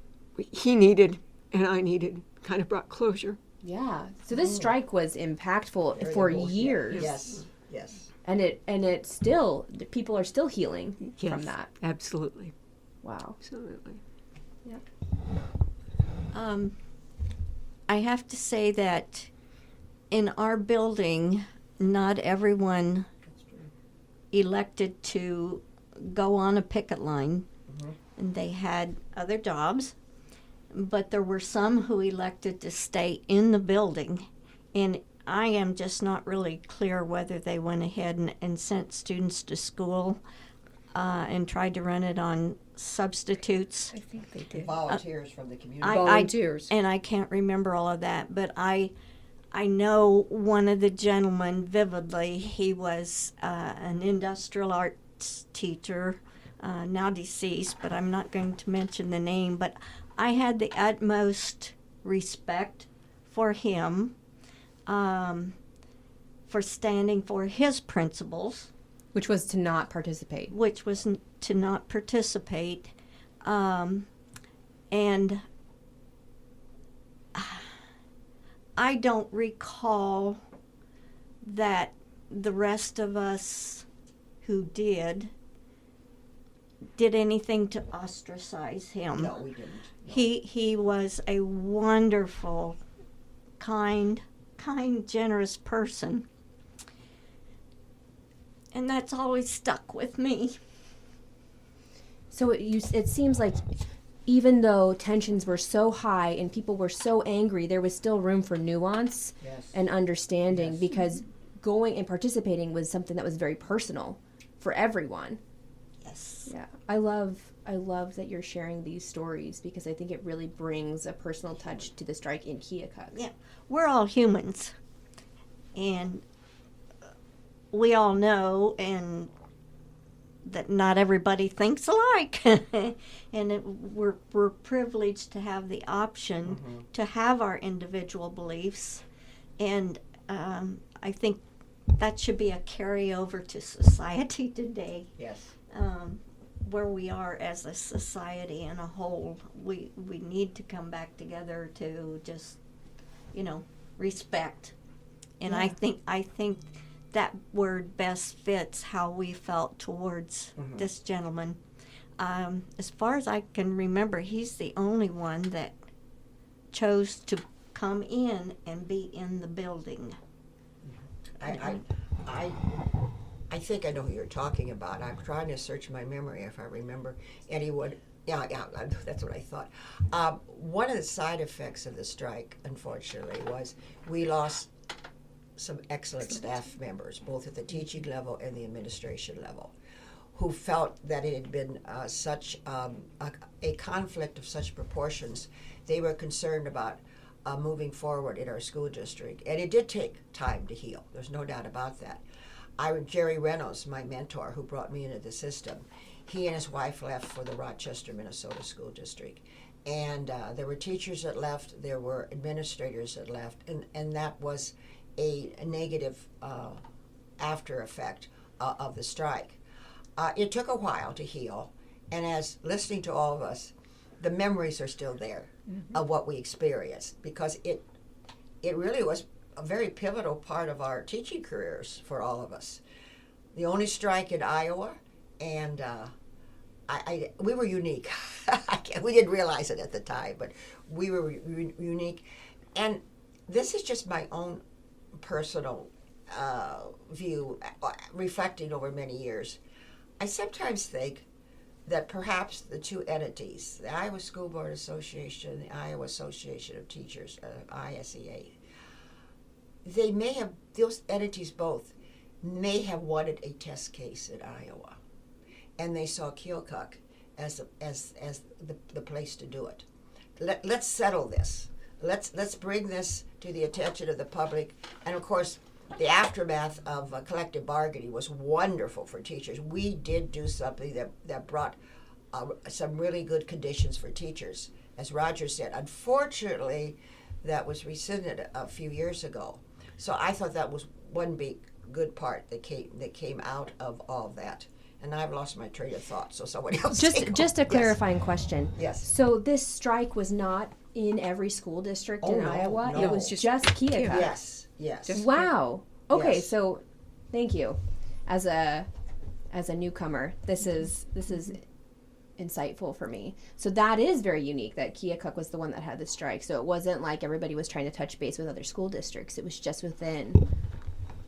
he needed and I needed. Kind of brought closure. Yeah. So this strike was impactful for years. Yes. And it still, people are still healing from that. Absolutely. Wow. Absolutely. Yeah. I have to say that in our building, not everyone elected to go on a picket line. And they had other jobs, but there were some who elected to stay in the building. And I am just not really clear whether they went ahead and sent students to school and tried to run it on substitutes. I think they did. Volunteers from the community. Volunteers. And I can't remember all of that, but I know one of the gentlemen vividly. He was an industrial arts teacher, now deceased, but I'm not going to mention the name. But I had the utmost respect for him, for standing for his principles. Which was to not participate. Which was to not participate. And I don't recall that the rest of us who did anything to ostracize him. No, we didn't. No. He was a wonderful, kind, generous person. And that's always stuck with me. So it seems like even though tensions were so high and people were so angry, there was still room for nuance and understanding, because going and participating was something that was very personal for everyone. Yes. Yeah. I love that you're sharing these stories, because I think it really brings a personal touch to the strike in Keokuk. Yeah. We're all humans. And we all know that not everybody thinks alike. And we're privileged to have the option to have our individual beliefs. And I think that should be a carryover to society today. Yes. Where we are as a society in a whole, we need to come back together to just, respect. And I think that word best fits how we felt towards this gentleman. As far as I can remember, he's the only one that chose to come in and be in the building. I think I know who you're talking about. I'm trying to search my memory if I remember anyone. Yeah, that's what I thought. One of the side effects of the strike, unfortunately, was we lost some excellent staff members, both at the teaching level and the administration level, who felt that it had been such a conflict of such proportions. They were concerned about moving forward in our school district. And it did take time to heal. There's no doubt about that. Jerry Reynolds, my mentor, who brought me into the system, he and his wife left for the Rochester, Minnesota school district. And there were teachers that left, there were administrators that left, and that was a negative after effect of the strike. It took a while to heal, and as listening to all of us, the memories are still there of what we experienced, because it really was a very pivotal part of our teaching careers for all of us. The only strike in Iowa, and we were unique. We didn't realize it at the time, but we were unique. And this is just my own personal view, reflecting over many years. I sometimes think that perhaps the two entities, the Iowa School Board Association and the Iowa Association of Teachers, ISEA, they may have, those entities both may have wanted a test case in Iowa, and they saw Keokuk as the place to do it. Let's settle this. Let's bring this to the attention of the public, and of course, the aftermath of collective bargaining was wonderful for teachers. We did do something that brought some really good conditions for teachers, as Roger said. Unfortunately, that was rescinded a few years ago. So I thought that was one big good part that came out of all of that. And I've lost my train of thought, so somebody else. Just a clarifying question. Yes. So this strike was not in every school district in Iowa. No. It was just Keokuk. Yes. Wow. Okay, Yes. so thank you. As a newcomer, this is insightful for me. So that is very unique that Keokuk was the one that had the strike. So it wasn't like everybody was trying to touch base with other school districts. It was just within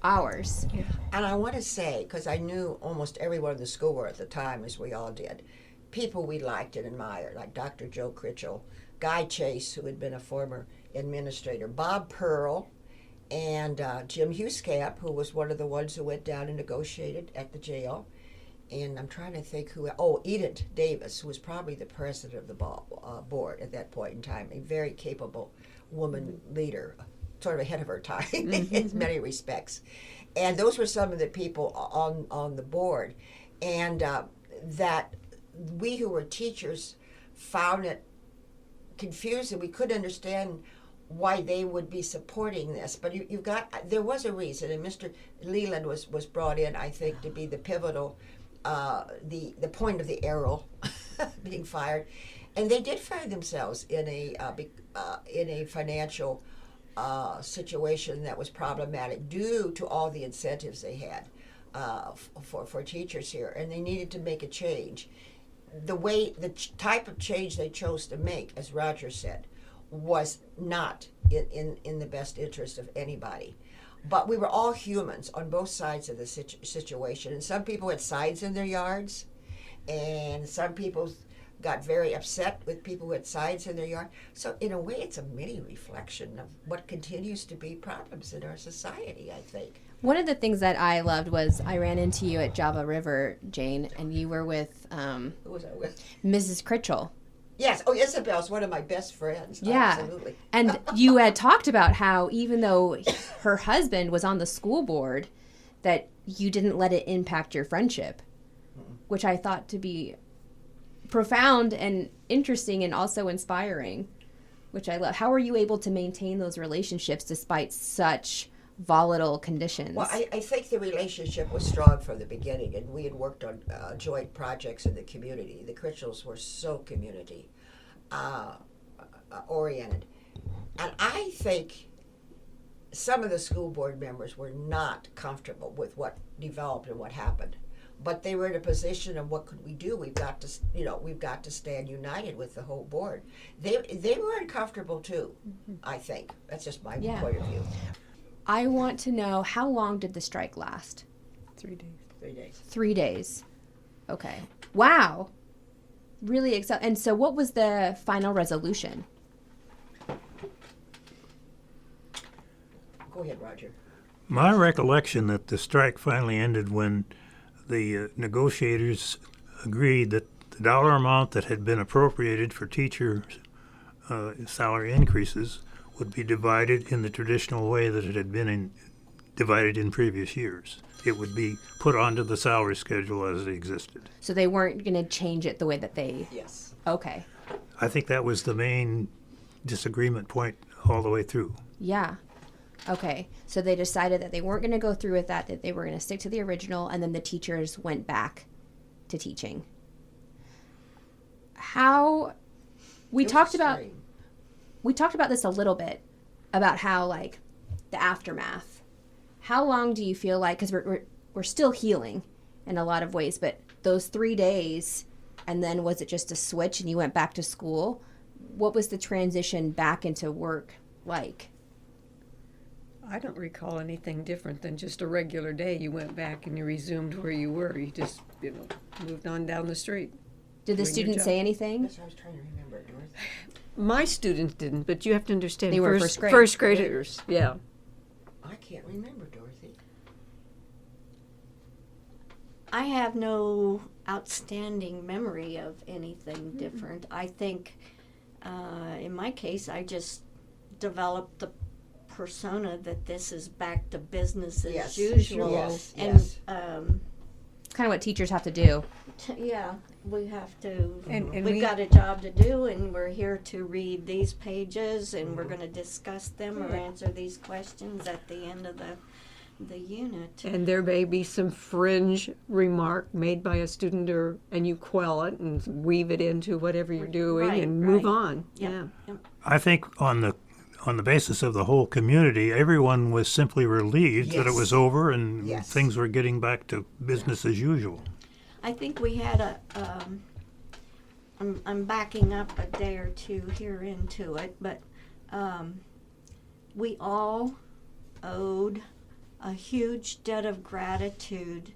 ours. Yeah. And I want to say, because I knew almost everyone in the school board at the time, as we all did, people we liked and admired, like Dr. Joe Critchell, Guy Chase, who had been a former administrator, Bob Pearl, and Jim Hughescamp, who was one of the ones who went down and negotiated at the jail. And I'm trying to think Edith Davis, who was probably the president of the board at that point in time, a very capable woman leader, sort of ahead of her time in many respects. And those were some of the people on the board. And that we who were teachers found it confusing. We couldn't understand why they would be supporting this. But there was a reason, and Mr. Leland was brought in, I think, to be the pivotal, the point of the arrow being fired. And they did find themselves in a financial situation that was problematic due to all the incentives they had for teachers here, and they needed to make a change. The type of change they chose to make, as Roger said, was not in the best interest of anybody. But we were all humans on both sides of the situation, and some people had signs in their yards, and some people got very upset with people who had signs in their yard. So in a way, it's a mini reflection of what continues to be problems in our society, I think. One of the things that I loved was I ran into you at Java River, Jane, and you were with Who was I with? Mrs. Critchell. Yes. Oh, Isabel's one of my best friends. Yeah. Absolutely. And you had talked about how even though her husband was on the school board, that you didn't let it impact your friendship, which I thought to be profound and interesting and also inspiring, which I love. How are you able to maintain those relationships despite such volatile conditions? Well, I think the relationship was strong from the beginning, and we had worked on joint projects in the community. The Critchells were so community oriented. And I think some of the school board members were not comfortable with what developed and what happened. But they were in a position of what could we do? We've got to stand united with the whole board. They were uncomfortable too, I think. That's just my point of view. I want to know, how long did the strike last? 3 days. 3 days. 3 days. Okay. Wow. Really exciting. And so what was the final resolution? Go ahead, Roger. My recollection that the strike finally ended when the negotiators agreed that the dollar amount that had been appropriated for teacher salary increases would be divided in the traditional way that it had been divided in previous years. It would be put onto the salary schedule as it existed. So they weren't going to change it the way that they... Yes. Okay. I think that was the main disagreement point all the way through. Yeah. Okay. So they decided that they weren't going to go through with that they were going to stick to the original, and then the teachers went back to teaching. How we talked about this a little bit, about how, like, the aftermath. How long do you feel like, because we're still healing in a lot of ways, but those 3 days, and then was it just a switch and you went back to school? What was the transition back into work like? I don't recall anything different than just a regular day. You went back and you resumed where you were. You just, moved on down the street. Did the doing your students job. say anything? That's what I was trying to remember, Dorothy. My students didn't, but you have to understand. They were first grade. First graders, yeah. I can't remember, Dorothy. I have no outstanding memory of anything different. I think, in my case, I just developed the persona that this is back to business as Yes, usual. yes, And yes. It's kind of what teachers have to do. Yeah, we have to. And We've we- got a job to do, and we're here to read these pages, and we're going to discuss them or answer these questions at the end of the unit. And there may be some fringe remark made by a student, and you quell it and weave it into whatever you're doing Right, and move right. on. Yep, Yeah. yep. I think on the basis of the whole community, everyone was simply relieved that it Yes. was over and Yes. things were getting back to business as usual. I think we had I'm backing up a day or two here into it, but we all owed a huge debt of gratitude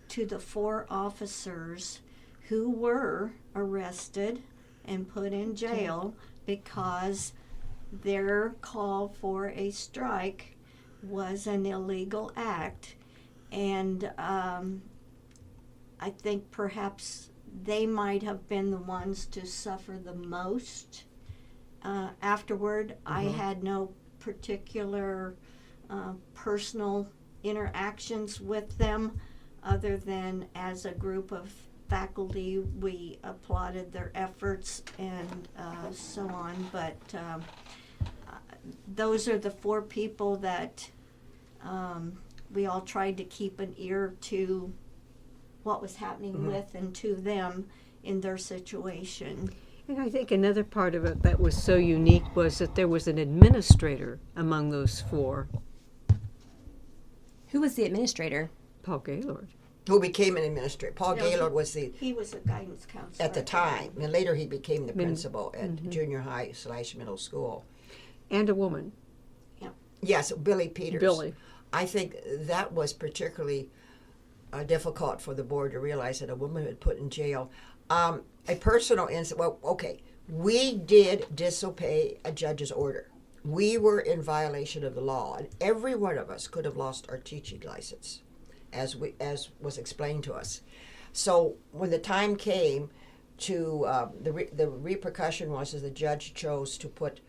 to the 4 officers who were arrested and put in jail because their call for a strike was an illegal act. And I think perhaps they might have been the ones to suffer the most. Afterward, I had no particular personal interactions with them other than as a group of faculty we applauded their efforts and so on. But those are the 4 people that we all tried to keep an ear to what was happening with and to them in their situation. And I think another part of it that was so unique was that there was an administrator among those 4, Who was the administrator? Paul Gaylord. Who became an administrator. Paul No, Gaylord was the, He was a guidance counselor at the time, and later he became the principal at Mm-hmm. junior high / middle school. And a woman, Yes, Billy Peters. Billy. I think that was particularly difficult for the board to realize that a woman had put in jail. A personal incident, well, okay, we did disobey a judge's order. We were in violation of the law, and every one of us could have lost our teaching license, as was explained to us. So when the time came to, the repercussion was that the judge chose to put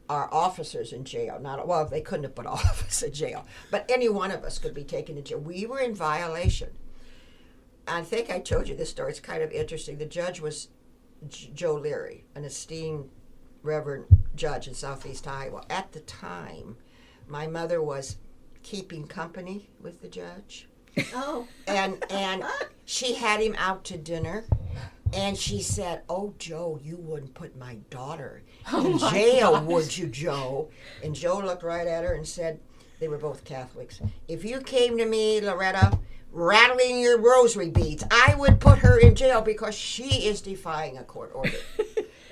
our officers in jail. Well, they couldn't have put all of us in jail, but any one of us could be taken to jail. We were in violation. I think I told you this story. It's kind of interesting. The judge was Joe Leary, an esteemed Reverend judge in Southeast Iowa. At the time, my mother was keeping company with the judge. Oh. And she had him out to dinner, and she said, "Oh, Joe, you wouldn't put my daughter in jail, would you, Joe?" And Joe looked right at her and said, they were both Catholics, "If you came to me, Loretta, rattling your rosary beads, I would put her in jail because she is defying a court order."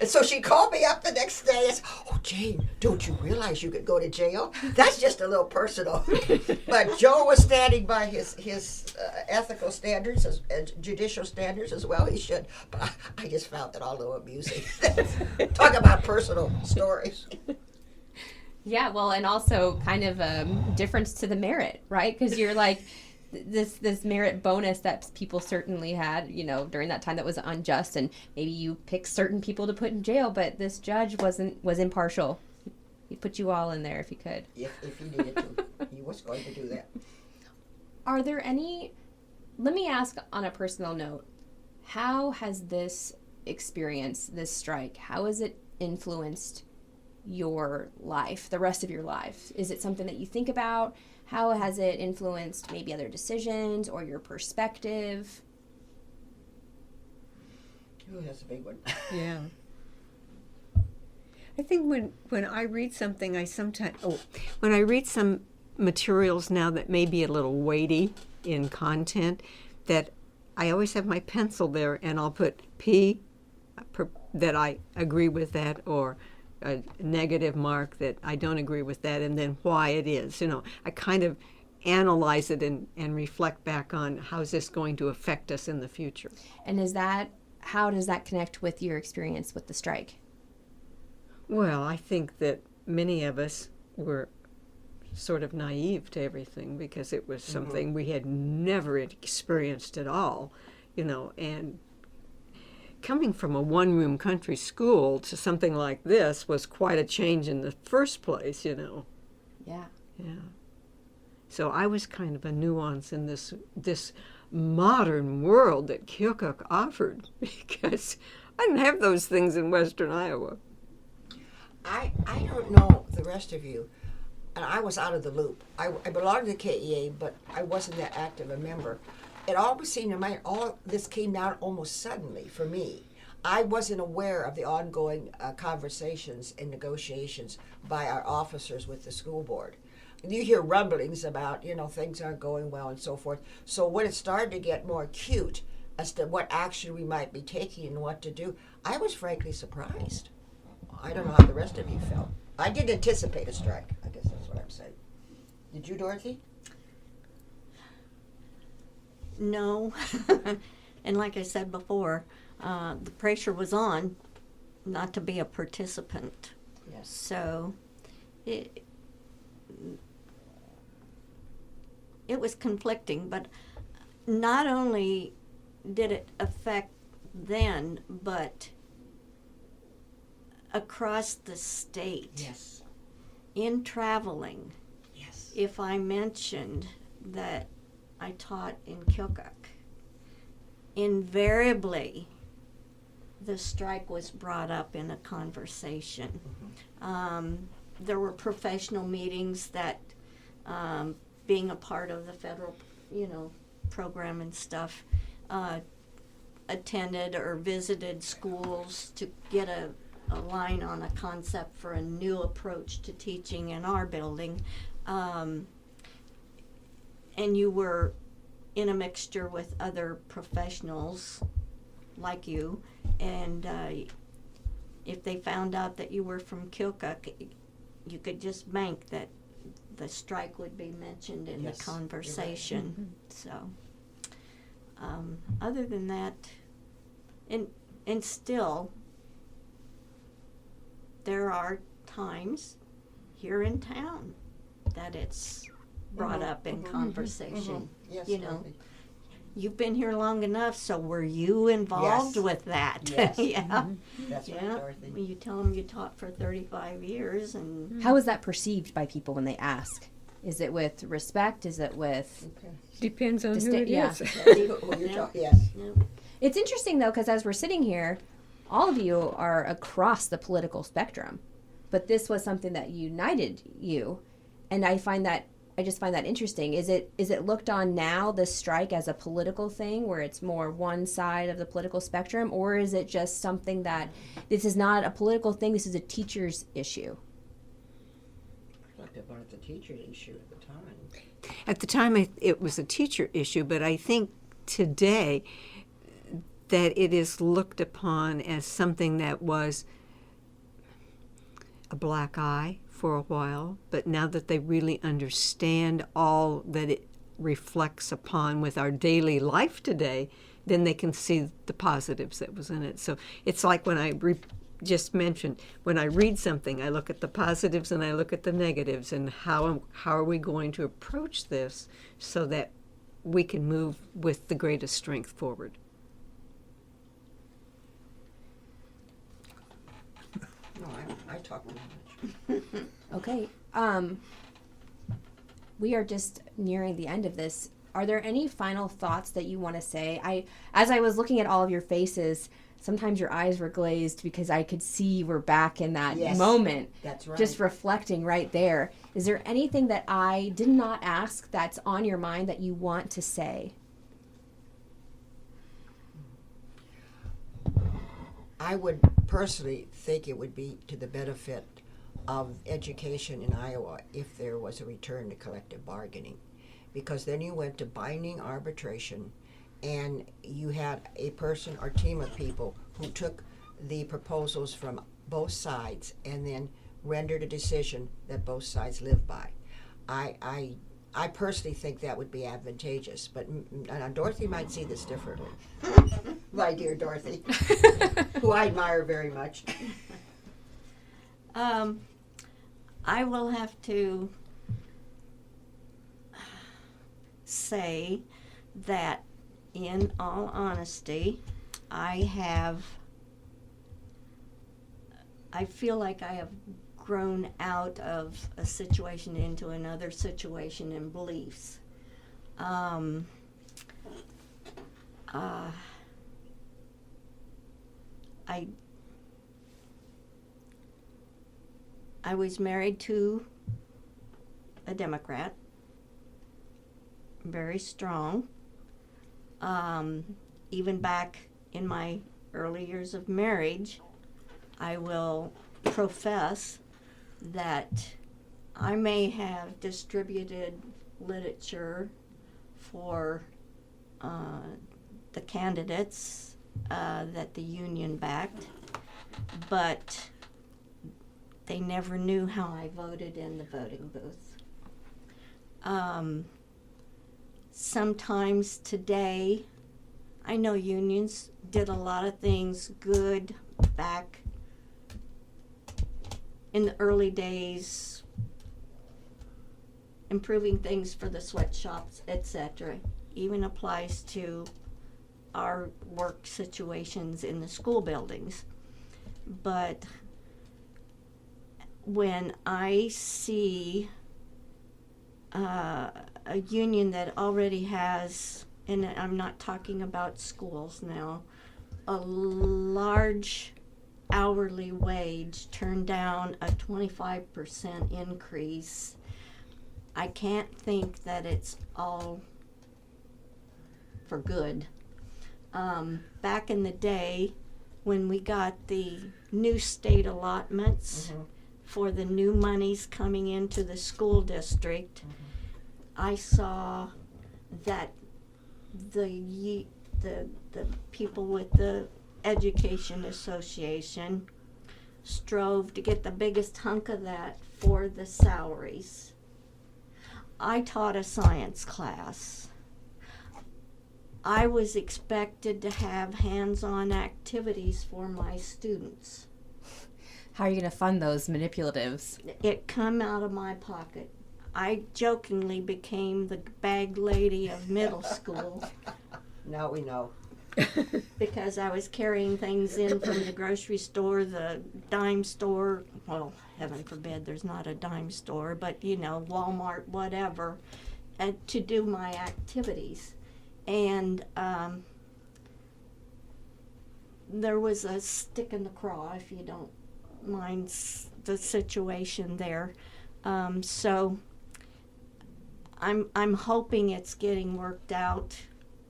And so she called me up the next day and said, "Oh, Jane, don't you realize you could go to jail? That's just a little personal." But Joe was standing by his ethical standards and judicial standards as well. He should. But I just found that all a little amusing. Talk about personal stories. Yeah, well, and also kind of a difference to the merit, right? Because you're like, this merit bonus that people certainly had, during that time that was unjust, and maybe you picked certain people to put in jail, but this judge was impartial. He put you all in there if he could. If he needed to, he was going to do that. Are there any, let me ask on a personal note, how has this experienced this strike, how has it influenced your life, the rest of your life? Is it something that you think about? How has it influenced maybe other decisions or your perspective? Ooh, that's a big one. Yeah. I think when I read something, when I read some materials now that may be a little weighty in content, that I always have my pencil there and I'll put P, that I agree with that, or a negative mark that I don't agree with that, and then why it is. I kind of analyze it and reflect back on how's this going to affect us in the future. And how does that connect with your experience with the strike? Well, I think that many of us were sort of naive to everything because it was something we had never experienced at all, and coming from a one-room country school to something like this was quite a change in the first place, Yeah. Yeah. So I was kind of a nuance in this modern world that Keokuk offered, because I didn't have those things in Western Iowa. I don't know the rest of you, and I was out of the loop. I belonged to the KEA, but I wasn't that active a member. It always seemed to me all this came down almost suddenly for me. I wasn't aware of the ongoing conversations and negotiations by our officers with the school board. You hear rumblings about, things aren't going well and so forth. So when it started to get more acute as to what action we might be taking and what to do, I was frankly surprised. I don't know how the rest of you felt. I didn't anticipate a strike. I guess that's what I'm saying. Did you, Dorothy? No. And like I said before, the pressure was on not to be a participant. Yes. So it was conflicting, but not only did it affect then, but across the state. Yes. In traveling. Yes. If I mentioned that I taught in Keokuk, invariably the strike was brought up in a conversation. There were professional meetings that, being a part of the federal, program and stuff, attended or visited schools to get a line on a concept for a new approach to teaching in our building. And you were in a mixture with other professionals like you, and if they found out that you were from Keokuk, you could just bank that the strike would be mentioned in Yes, the conversation. So other than that, and still there are times here in town that it's brought up in conversation. Yes, Dorothy. You've been here long enough, so were you involved Yes. with that? Yes. Yeah. That's right, Yeah. Dorothy. You tell them you taught for 35 years, and How is that perceived by people when they ask? Is it with respect? Is it with... Depends on who Distinct- it yeah. is. Who you're talking? Yes. It's interesting, though, because as we're sitting here, all of you are across the political spectrum. But this was something that united you. And I just find that interesting. Is it looked on now, this strike, as a political thing where it's more one side of the political spectrum? Or is it just something that this is not a political thing, this is a teacher's issue? I looked upon it the teacher's issue at the time. At the time, it was a teacher issue, but I think today that it is looked upon as something that was a black eye for a while, but now that they really understand all that it reflects upon with our daily life today, then they can see the positives that was in it. So it's like when I just mentioned, when I read something, I look at the positives and I look at the negatives, and how are we going to approach this so that we can move with the greatest strength forward. No, I talk too much. Okay. We are just nearing the end of this are there any final thoughts that you want to say? As I was looking at all of your faces, sometimes your eyes were glazed because I could see you were back in that Yes, moment. that's right. Just reflecting right there. Is there anything that I did not ask that's on your mind that you want to say? I would personally think it would be to the benefit of education in Iowa if there was a return to collective bargaining, because then you went to binding arbitration and you had a person or team of people who took the proposals from both sides and then rendered a decision that both sides live by. I personally think that would be advantageous, but Dorothy might see this differently. My dear Dorothy, who I admire very much. I will have to say that, in all honesty, I feel like I have grown out of a situation into another situation and beliefs. I was married to a Democrat, very strong. Even back in my early years of marriage, I will profess that I may have distributed literature for the candidates that the union backed, but they never knew how I voted in the voting booth. Sometimes today, I know unions did a lot of things good back in the early days, improving things for the sweatshops, etc. Even applies to our work situations in the school buildings. But when I see a union that already has, and I'm not talking about schools now, a large hourly wage turned down a 25% increase, I can't think that it's all for good. Back in the day, when we got the new state allotments for the new monies coming into the school district, I saw that the people with the Education Association strove to get the biggest hunk of that for the salaries. I taught a science class. I was expected to have hands-on activities for my students. How are you going to fund those manipulatives? It come out of my pocket. I jokingly became the bag lady of middle school. Now we know. Because I was carrying things in from the grocery store, the dime store, well, heaven forbid there's not a dime store, but Walmart, whatever, to do my activities. And there was a stick in the craw, if you don't mind the situation there. So I'm hoping it's getting worked out,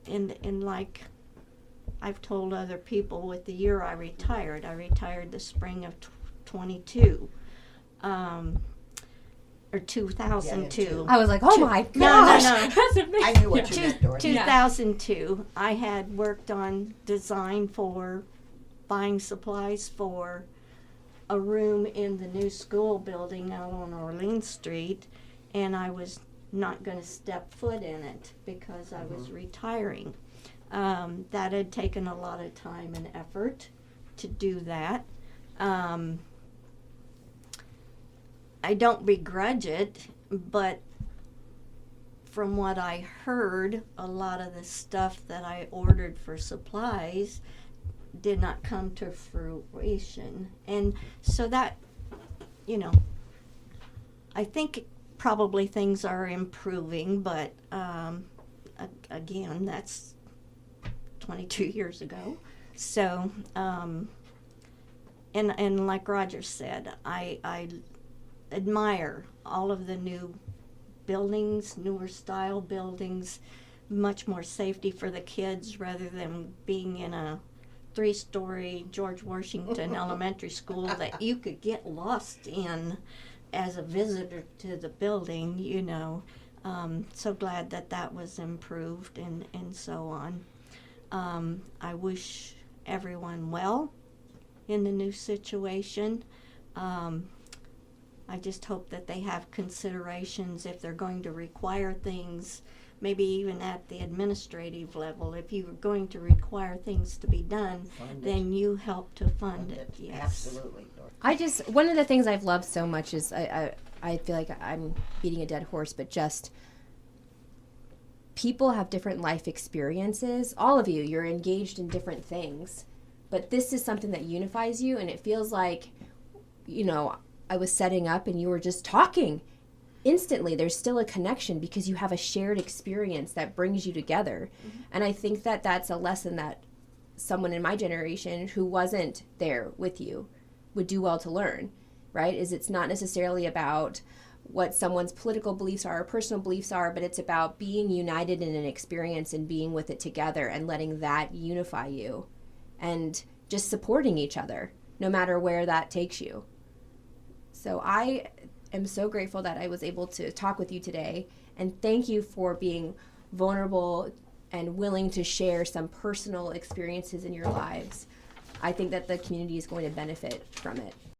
in like I've told other people, with the year I retired the spring of 22, or 2002. Yeah, I was like, oh my gosh, No. that's amazing. I knew what you meant, Dorothy. 2002, I had worked on design for buying supplies for a room in the new school building out on Orleans Street, and I was not going to step foot in it because I was retiring. That had taken a lot of time and effort to do that. I don't begrudge it, but from what I heard, a lot of the stuff that I ordered for supplies did not come to fruition. And so that, I think probably things are improving, but again, that's 22 years ago. So, and like Roger said, I admire all of the new buildings, newer style buildings, much more safety for the kids rather than being in a 3-story George Washington elementary school that you could get lost in as a visitor to the building, you know. So glad that that was improved and so on. I wish everyone well in the new situation. I just hope that they have considerations if they're going to require things, maybe even at the administrative level. If you were going to require things to be done, then you help to fund it. Yes. Absolutely. One of the things I've loved so much is I feel like I'm beating a dead horse, but just people have different life experiences. All of you, you're engaged in different things, but this is something that unifies you, and it feels like, you know, I was setting up and you were just talking. Instantly, there's still a connection because you have a shared experience that brings you together. Mm-hmm. And I think that that's a lesson that someone in my generation who wasn't there with you would do well to learn, right? Is it's not necessarily about what someone's political beliefs are or personal beliefs are, but it's about being united in an experience and being with it together and letting that unify you and just supporting each other no matter where that takes you. So I am so grateful that I was able to talk with you today, and thank you for being vulnerable and willing to share some personal experiences in your lives. I think that the community is going to benefit from it.